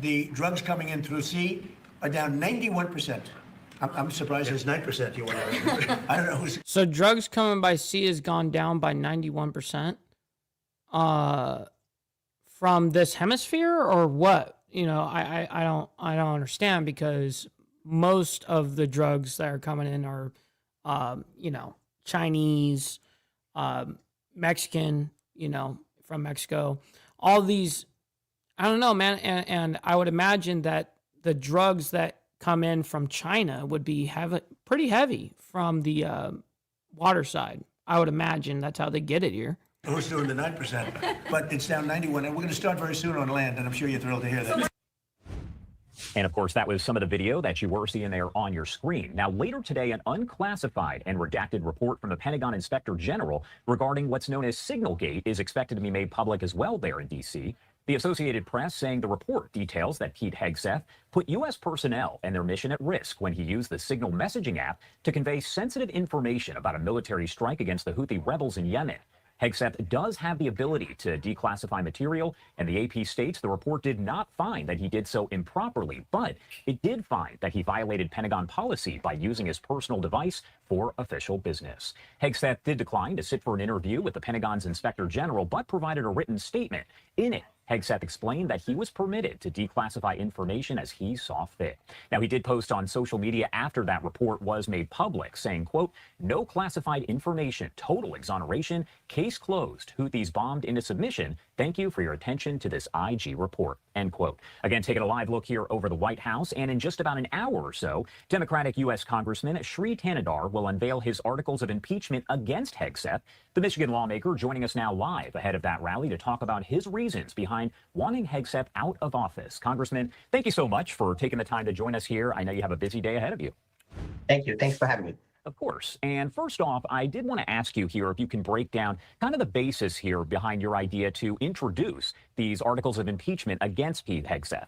the drugs coming in through sea are down 91%. I'm surprised there's 9%. You want to? I don't know who's. So drugs coming by sea has gone down by 91%. From this hemisphere or what? You know, I don't understand, because most of the drugs that are coming in are, you know, Chinese, Mexican, you know, from Mexico. All these, I don't know, man. And I would imagine that the drugs that come in from China would be pretty heavy from the water side. I would imagine that's how they get it here. Who's doing the 9%? But it's down 91, and we're going to start very soon on land, and I'm sure you're thrilled to hear that. And of course, that was some of the video that you were seeing there on your screen. Now, later today, an unclassified and redacted report from the Pentagon Inspector General regarding what's known as Signalgate is expected to be made public as well there in D.C. The Associated Press saying the report details that Pete Hegseth put U.S. personnel and their mission at risk when he used the Signal messaging app to convey sensitive information about a military strike against the Houthi rebels in Yemen. Hegseth does have the ability to declassify material, and the AP states the report did not find that he did so improperly, but it did find that he violated Pentagon policy by using his personal device for official business. Hegseth did decline to sit for an interview with the Pentagon's Inspector General, but provided a written statement. In it, Hegseth explained that he was permitted to declassify information as he saw fit. Now, he did post on social media after that report was made public, saying, quote, "No classified information, total exoneration, case closed. Houthis bombed into submission. Thank you for your attention to this IG report," end quote. Again, taking a live look here over the White House, and in just about an hour or so, Democratic U.S. Congressman Sri Tanadar will unveil his articles of impeachment against Hegseth. The Michigan lawmaker joining us now live ahead of that rally to talk about his reasons behind wanting Hegseth out of office. Congressman, thank you so much for taking the time to join us here. I know you have a busy day ahead of you. Thank you. Thanks for having me. Of course. And first off, I did want to ask you here if you can break down kind of the basis here behind your idea to introduce these articles of impeachment against Pete Hegseth.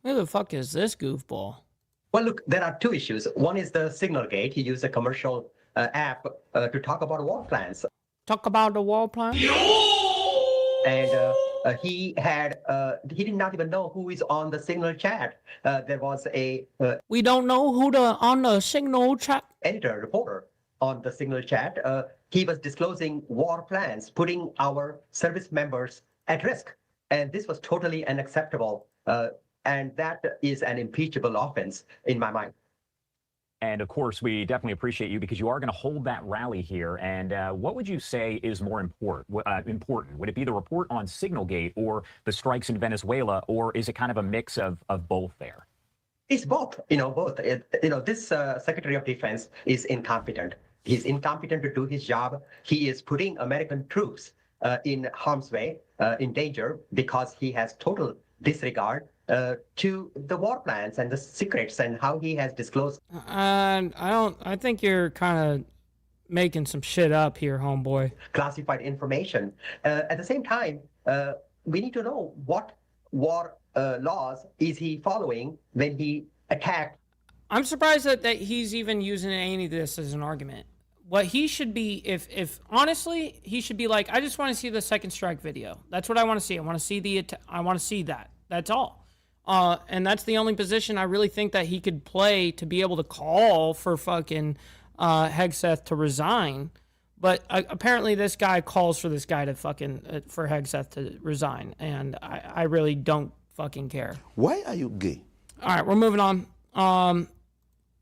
Who the fuck is this goofball? Well, look, there are two issues. One is the Signalgate. He used a commercial app to talk about war plans. Talk about the war plan? and he did not even know who is on the Signal chat. There was a we don't know who on the Signal chat reporter on the Signal chat. He was disclosing war plans, putting our service members at risk, and this was totally unacceptable. And that is an impeachable offense in my mind. And of course, we definitely appreciate you because you are going to hold that rally here. And what would you say is more important? Would it be the report on Signalgate or the strikes in Venezuela, or is it kind of a mix of both there? It's both, both. This Secretary of Defense is incompetent. He's incompetent to do his job. He is putting American troops in harm's way, in danger, because he has total disregard to the war plans and the secrets and how he has disclosed. I think you're kind of making some shit up here, homeboy. Classified information. At the same time, we need to know what war laws is he following when he attacked. I'm surprised that he's even using any of this as an argument. What he should be, if honestly, he should be like, I just want to see the second strike video. That's what I want to see. I want to see that. That's all. And that's the only position I really think that he could play to be able to call for fucking Hegseth to resign. But apparently this guy calls for this guy to fucking, for Hegseth to resign. And I really don't fucking care. Why are you gay? All right, we're moving on.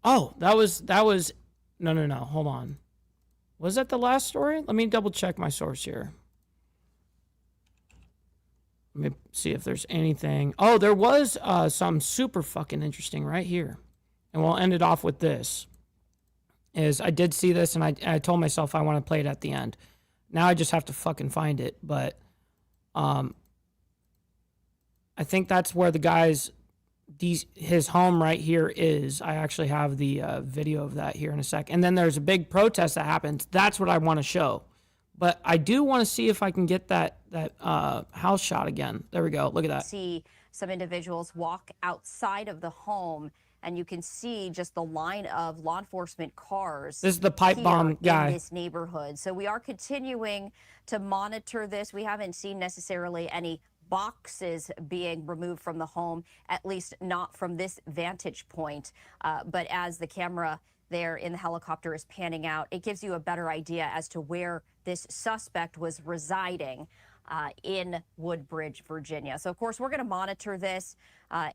Oh, that was, no, hold on. Was that the last story? Let me double check my source here. Let me see if there's anything. Oh, there was some super fucking interesting right here. And we'll end it off with this. I did see this, and I told myself I want to play it at the end. Now I just have to fucking find it. But I think that's where the guy's, his home right here is. I actually have the video of that here in a sec. And then there's a big protest that happens. That's what I want to show. But I do want to see if I can get that house shot again. There we go. Look at that. See some individuals walk outside of the home, and you can see just the line of law enforcement cars. This is the pipe bomb guy in this neighborhood. So we are continuing to monitor this. We haven't seen necessarily any boxes being removed from the home, at least not from this vantage point. But as the camera there in the helicopter is panning out, it gives you a better idea as to where this suspect was residing in Woodbridge, Virginia. So, of course, we're going to monitor this.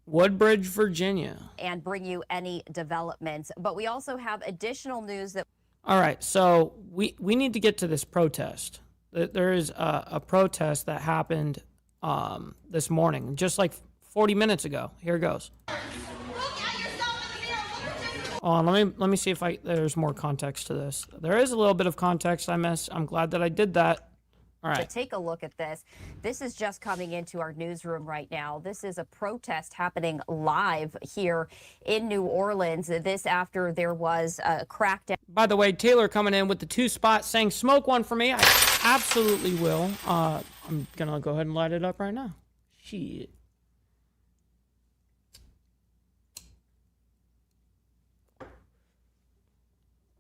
Woodbridge, Virginia. And bring you any developments. But we also have additional news that... All right, so we need to get to this protest. There is a protest that happened this morning, just like 40 minutes ago. Here it goes. Let me see if there's more context to this. There is a little bit of context I missed. I'm glad that I did that. All right. To take a look at this. This is just coming into our newsroom right now. This is a protest happening live here in New Orleans. This after there was a crackdown. By the way, Taylor coming in with the 2 spots saying, smoke one for me. I absolutely will. I'm going to go ahead and light it up right now. Shit.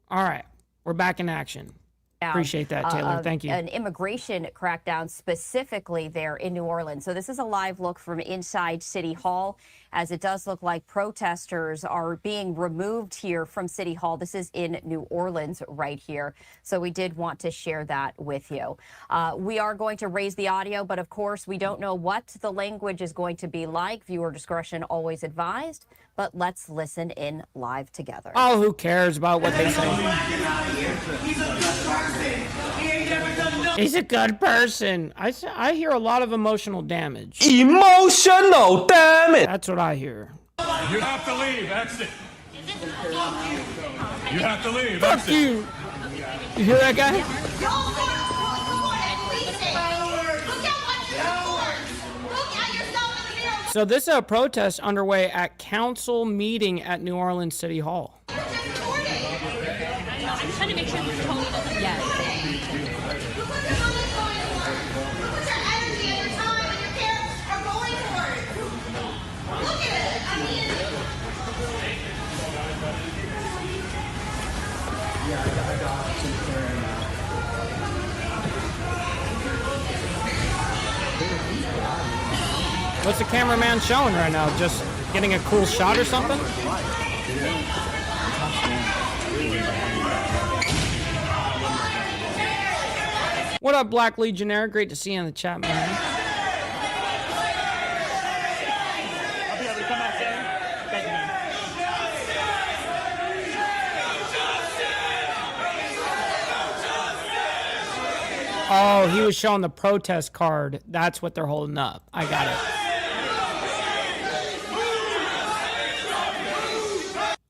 All right, we're back in action. Appreciate that, Taylor. Thank you. An immigration crackdown specifically there in New Orleans. So this is a live look from inside City Hall, as it does look like protesters are being removed here from City Hall. This is in New Orleans right here. So we did want to share that with you. We are going to raise the audio, but of course we don't know what the language is going to be like. Viewer discretion always advised, but let's listen in live together. Oh, who cares about what they say? He's a good person. I hear a lot of emotional damage. Emotional damage. That's what I hear. You have to leave. Exit. You have to leave. Fuck Exit. you. You hear that guy? So this is a protest underway at council meeting at New Orleans City Hall. I'm trying to make sure this totally doesn't. Yes. What's the cameraman showing right now? Just getting a cool shot or something? What up, Black Legionnaire? Great to see you in the chat, man. Oh, he was showing the protest card. That's what they're holding up. I got it.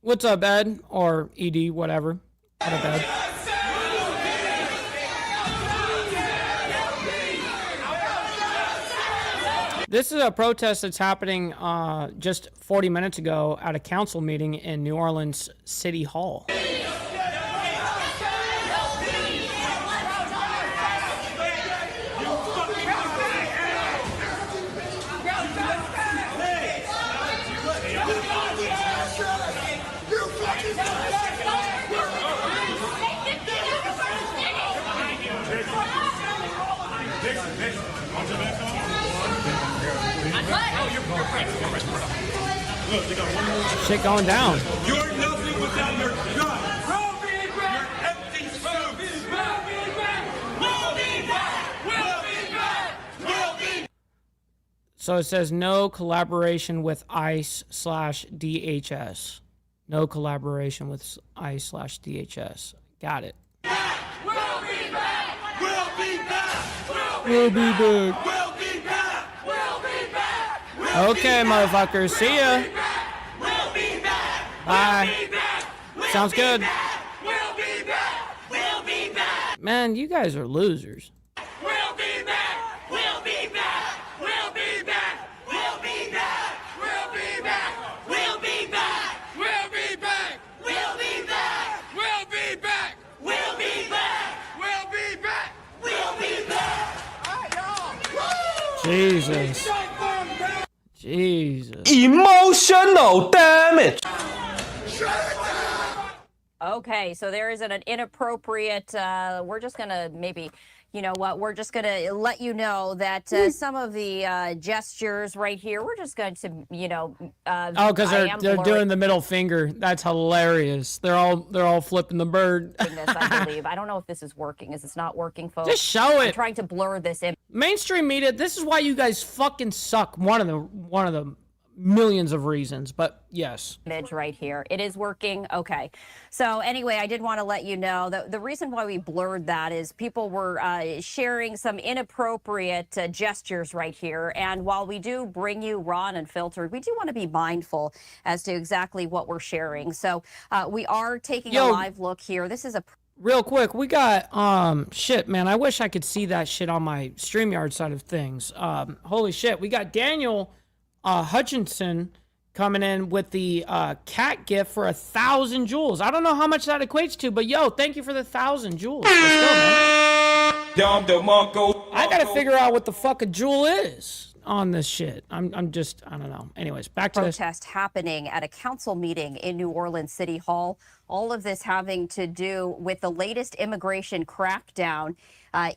What's up, Ed? Or ED, whatever. What up, Ed? This is a protest that's happening just 40 minutes ago at a council meeting in New Orleans City Hall. Shit going down. You're nothing without your gun. We'll be back. Your empty suits. We'll be back. We'll be back. We'll be back. We'll be back. So it says no collaboration with ICE/DHS. No collaboration with ICE/DHS. Got it. We'll be back. We'll be back. We'll be back. We'll be back. We'll be back. Okay, motherfuckers. See ya. We'll be back. Bye. Sounds good. We'll be back. We'll be back. Man, you guys are losers. We'll be back. We'll be back. We'll be back. We'll be back. We'll be back. We'll be back. We'll be back. We'll be back. We'll be back. We'll be back. We'll be back. We'll be back. Jesus. Jesus. Emotional damage. Okay, so there is an inappropriate, we're just going to maybe, you know what, we're just going to let you know that some of the gestures right here, we're just going to, you know. Oh, because they're doing the middle finger. That's hilarious. They're all flipping the bird. This, I believe. I don't know if this is working. Is this not working, folks? Just show it. I'm trying to blur this in. Mainstream media, this is why you guys fucking suck. One of the millions of reasons, but yes. Image right here. It is working. Okay. So anyway, I did want to let you know that the reason why we blurred that is people were sharing some inappropriate gestures right here. And while we do bring you raw and unfiltered, we do want to be mindful as to exactly what we're sharing. So we are taking a live look here. This is a real quick, we got shit, man. I wish I could see that shit on my StreamYard side of things. Holy shit, we got Daniel Hutchinson coming in with the cat gift for 1,000 jewels. I don't know how much that equates to, but yo, thank you for the 1,000 jewels. Let's go, man. I gotta figure out what the fuck a jewel is on this shit. I'm just, I don't know. Anyways, back to this. Protest happening at a council meeting in New Orleans City Hall. All of this having to do with the latest immigration crackdown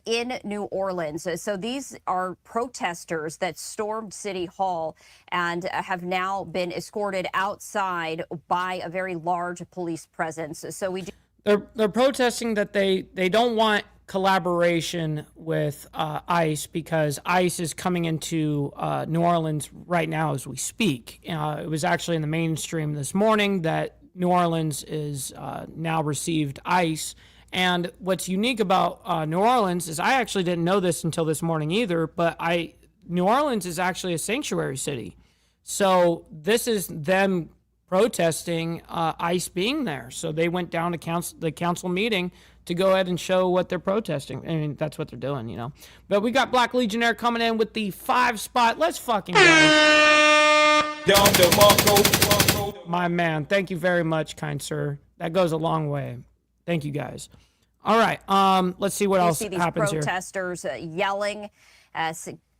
in New Orleans. So these are protesters that stormed City Hall and have now been escorted outside by a very large police presence. So they're protesting that they don't want collaboration with ICE because ICE is coming into New Orleans right now as we speak. It was actually in the mainstream this morning that New Orleans is now received ICE. And what's unique about New Orleans is I actually didn't know this until this morning either, but New Orleans is actually a sanctuary city. So this is them protesting ICE being there. So they went down to the council meeting to go ahead and show what they're protesting. I mean, that's what they're doing, you know. But we got Black Legionnaire coming in with the 5 spot. Let's fucking go. My man, thank you very much, kind sir. That goes a long way. Thank you, guys. All right, let's see what else happens here. Protesters yelling,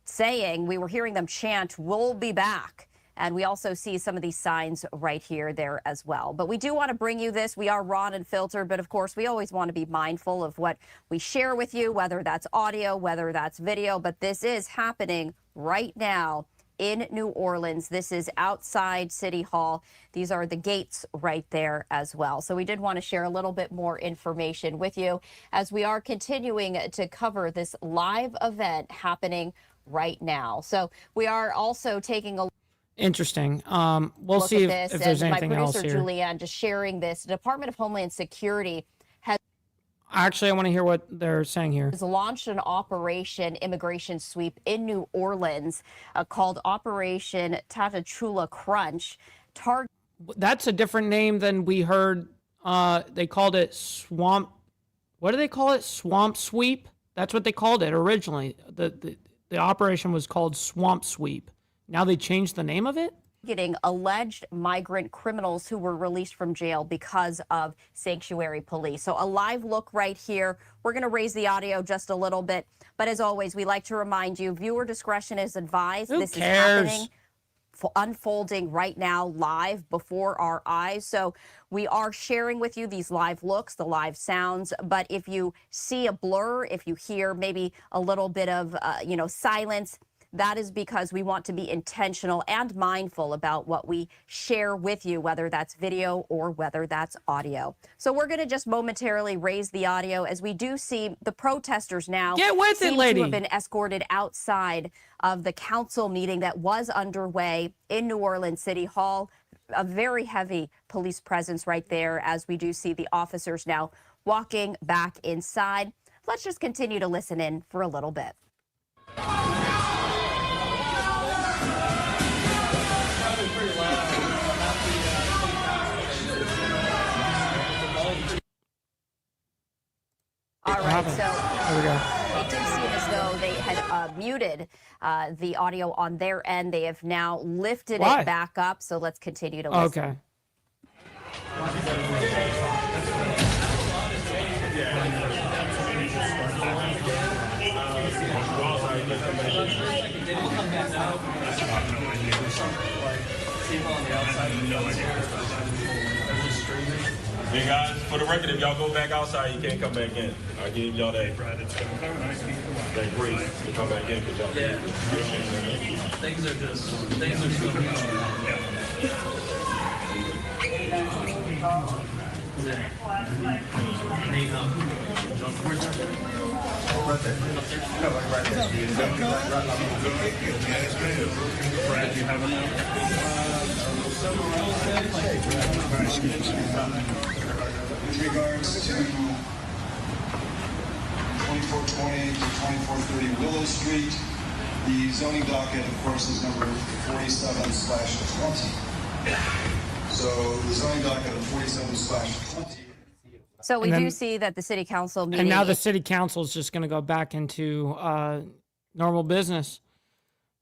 saying, we were hearing them chant, "We'll be back." And we also see some of these signs right here, there as well. But we do want to bring you this. We are raw and filtered, but of course, we always want to be mindful of what we share with you, whether that's audio, whether that's video. But this is happening right now in New Orleans. This is outside City Hall. These are the gates right there as well. So we did want to share a little bit more information with you as we are continuing to cover this live event happening right now. So we are also taking a Interesting. We'll look see at if this. there's And anything my else producer, here. Julianne, just sharing this. The Department of Homeland Security Actually, I want to hear what they're saying here. has launched an operation immigration sweep in New Orleans called Operation Tatachula Crunch. That's a different name than we heard. They called it Swamp. What do they call it? Swamp Sweep? That's what they called it originally. The operation was called Swamp Sweep. Now they changed the name of it? Getting alleged migrant criminals who were released from jail because of sanctuary police. So a live look right here. We're going to raise the audio just a little bit. But as always, we like to remind you, viewer discretion is advised. Who this cares? is happening, unfolding right now live before our eyes. So we are sharing with you these live looks, the live sounds. But if you see a blur, if you hear maybe a little bit of, silence, that is because we want to be intentional and mindful about what we share with you, whether that's video or whether that's audio. So we're going to just momentarily raise the audio as we do see the protesters now seem to have been escorted outside of the council meeting that was underway in New Orleans City Hall. A very heavy police presence right there as we do see the officers now walking back inside. Let's just continue to listen in for a little bit. All right, so There we go. it did seem as though they had muted the audio on their end. They have now lifted Why? it back up, so let's continue to listen. Okay. Hey guys, for the record, if y'all go back outside, you can't come back in. I give y'all that. That grace to come back in because y'all. Yeah. Things are With regards to 2420 to 2430 Willow Street, the zoning docket, of course, is number 47/20. So the zoning docket of 47/20. So we do see that the city council meeting. And now the city council is just going to go back into normal business.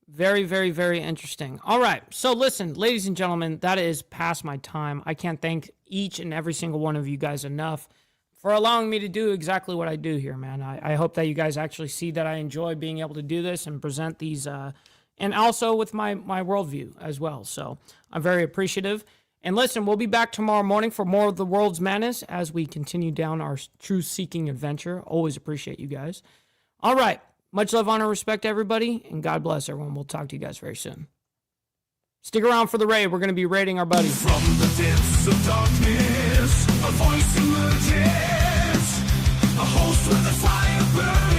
Very, very, very interesting. All right. So listen, ladies and gentlemen, that is past my time. I can't thank each and every single one of you guys enough for allowing me to do exactly what I do here, man. I hope that you guys actually see that I enjoy being able to do this and present these, and also with my worldview as well. So I'm very appreciative. And listen, we'll be back tomorrow morning for more of the world's madness as we continue down our truth-seeking adventure. Always appreciate you guys. All right. Much love, honor, respect to everybody, and God bless everyone. We'll talk to you guys very soon. Stick around for the raid. We're going to be raiding our buddy. From the depths of darkness, a voice emerges, a host with a fire burns.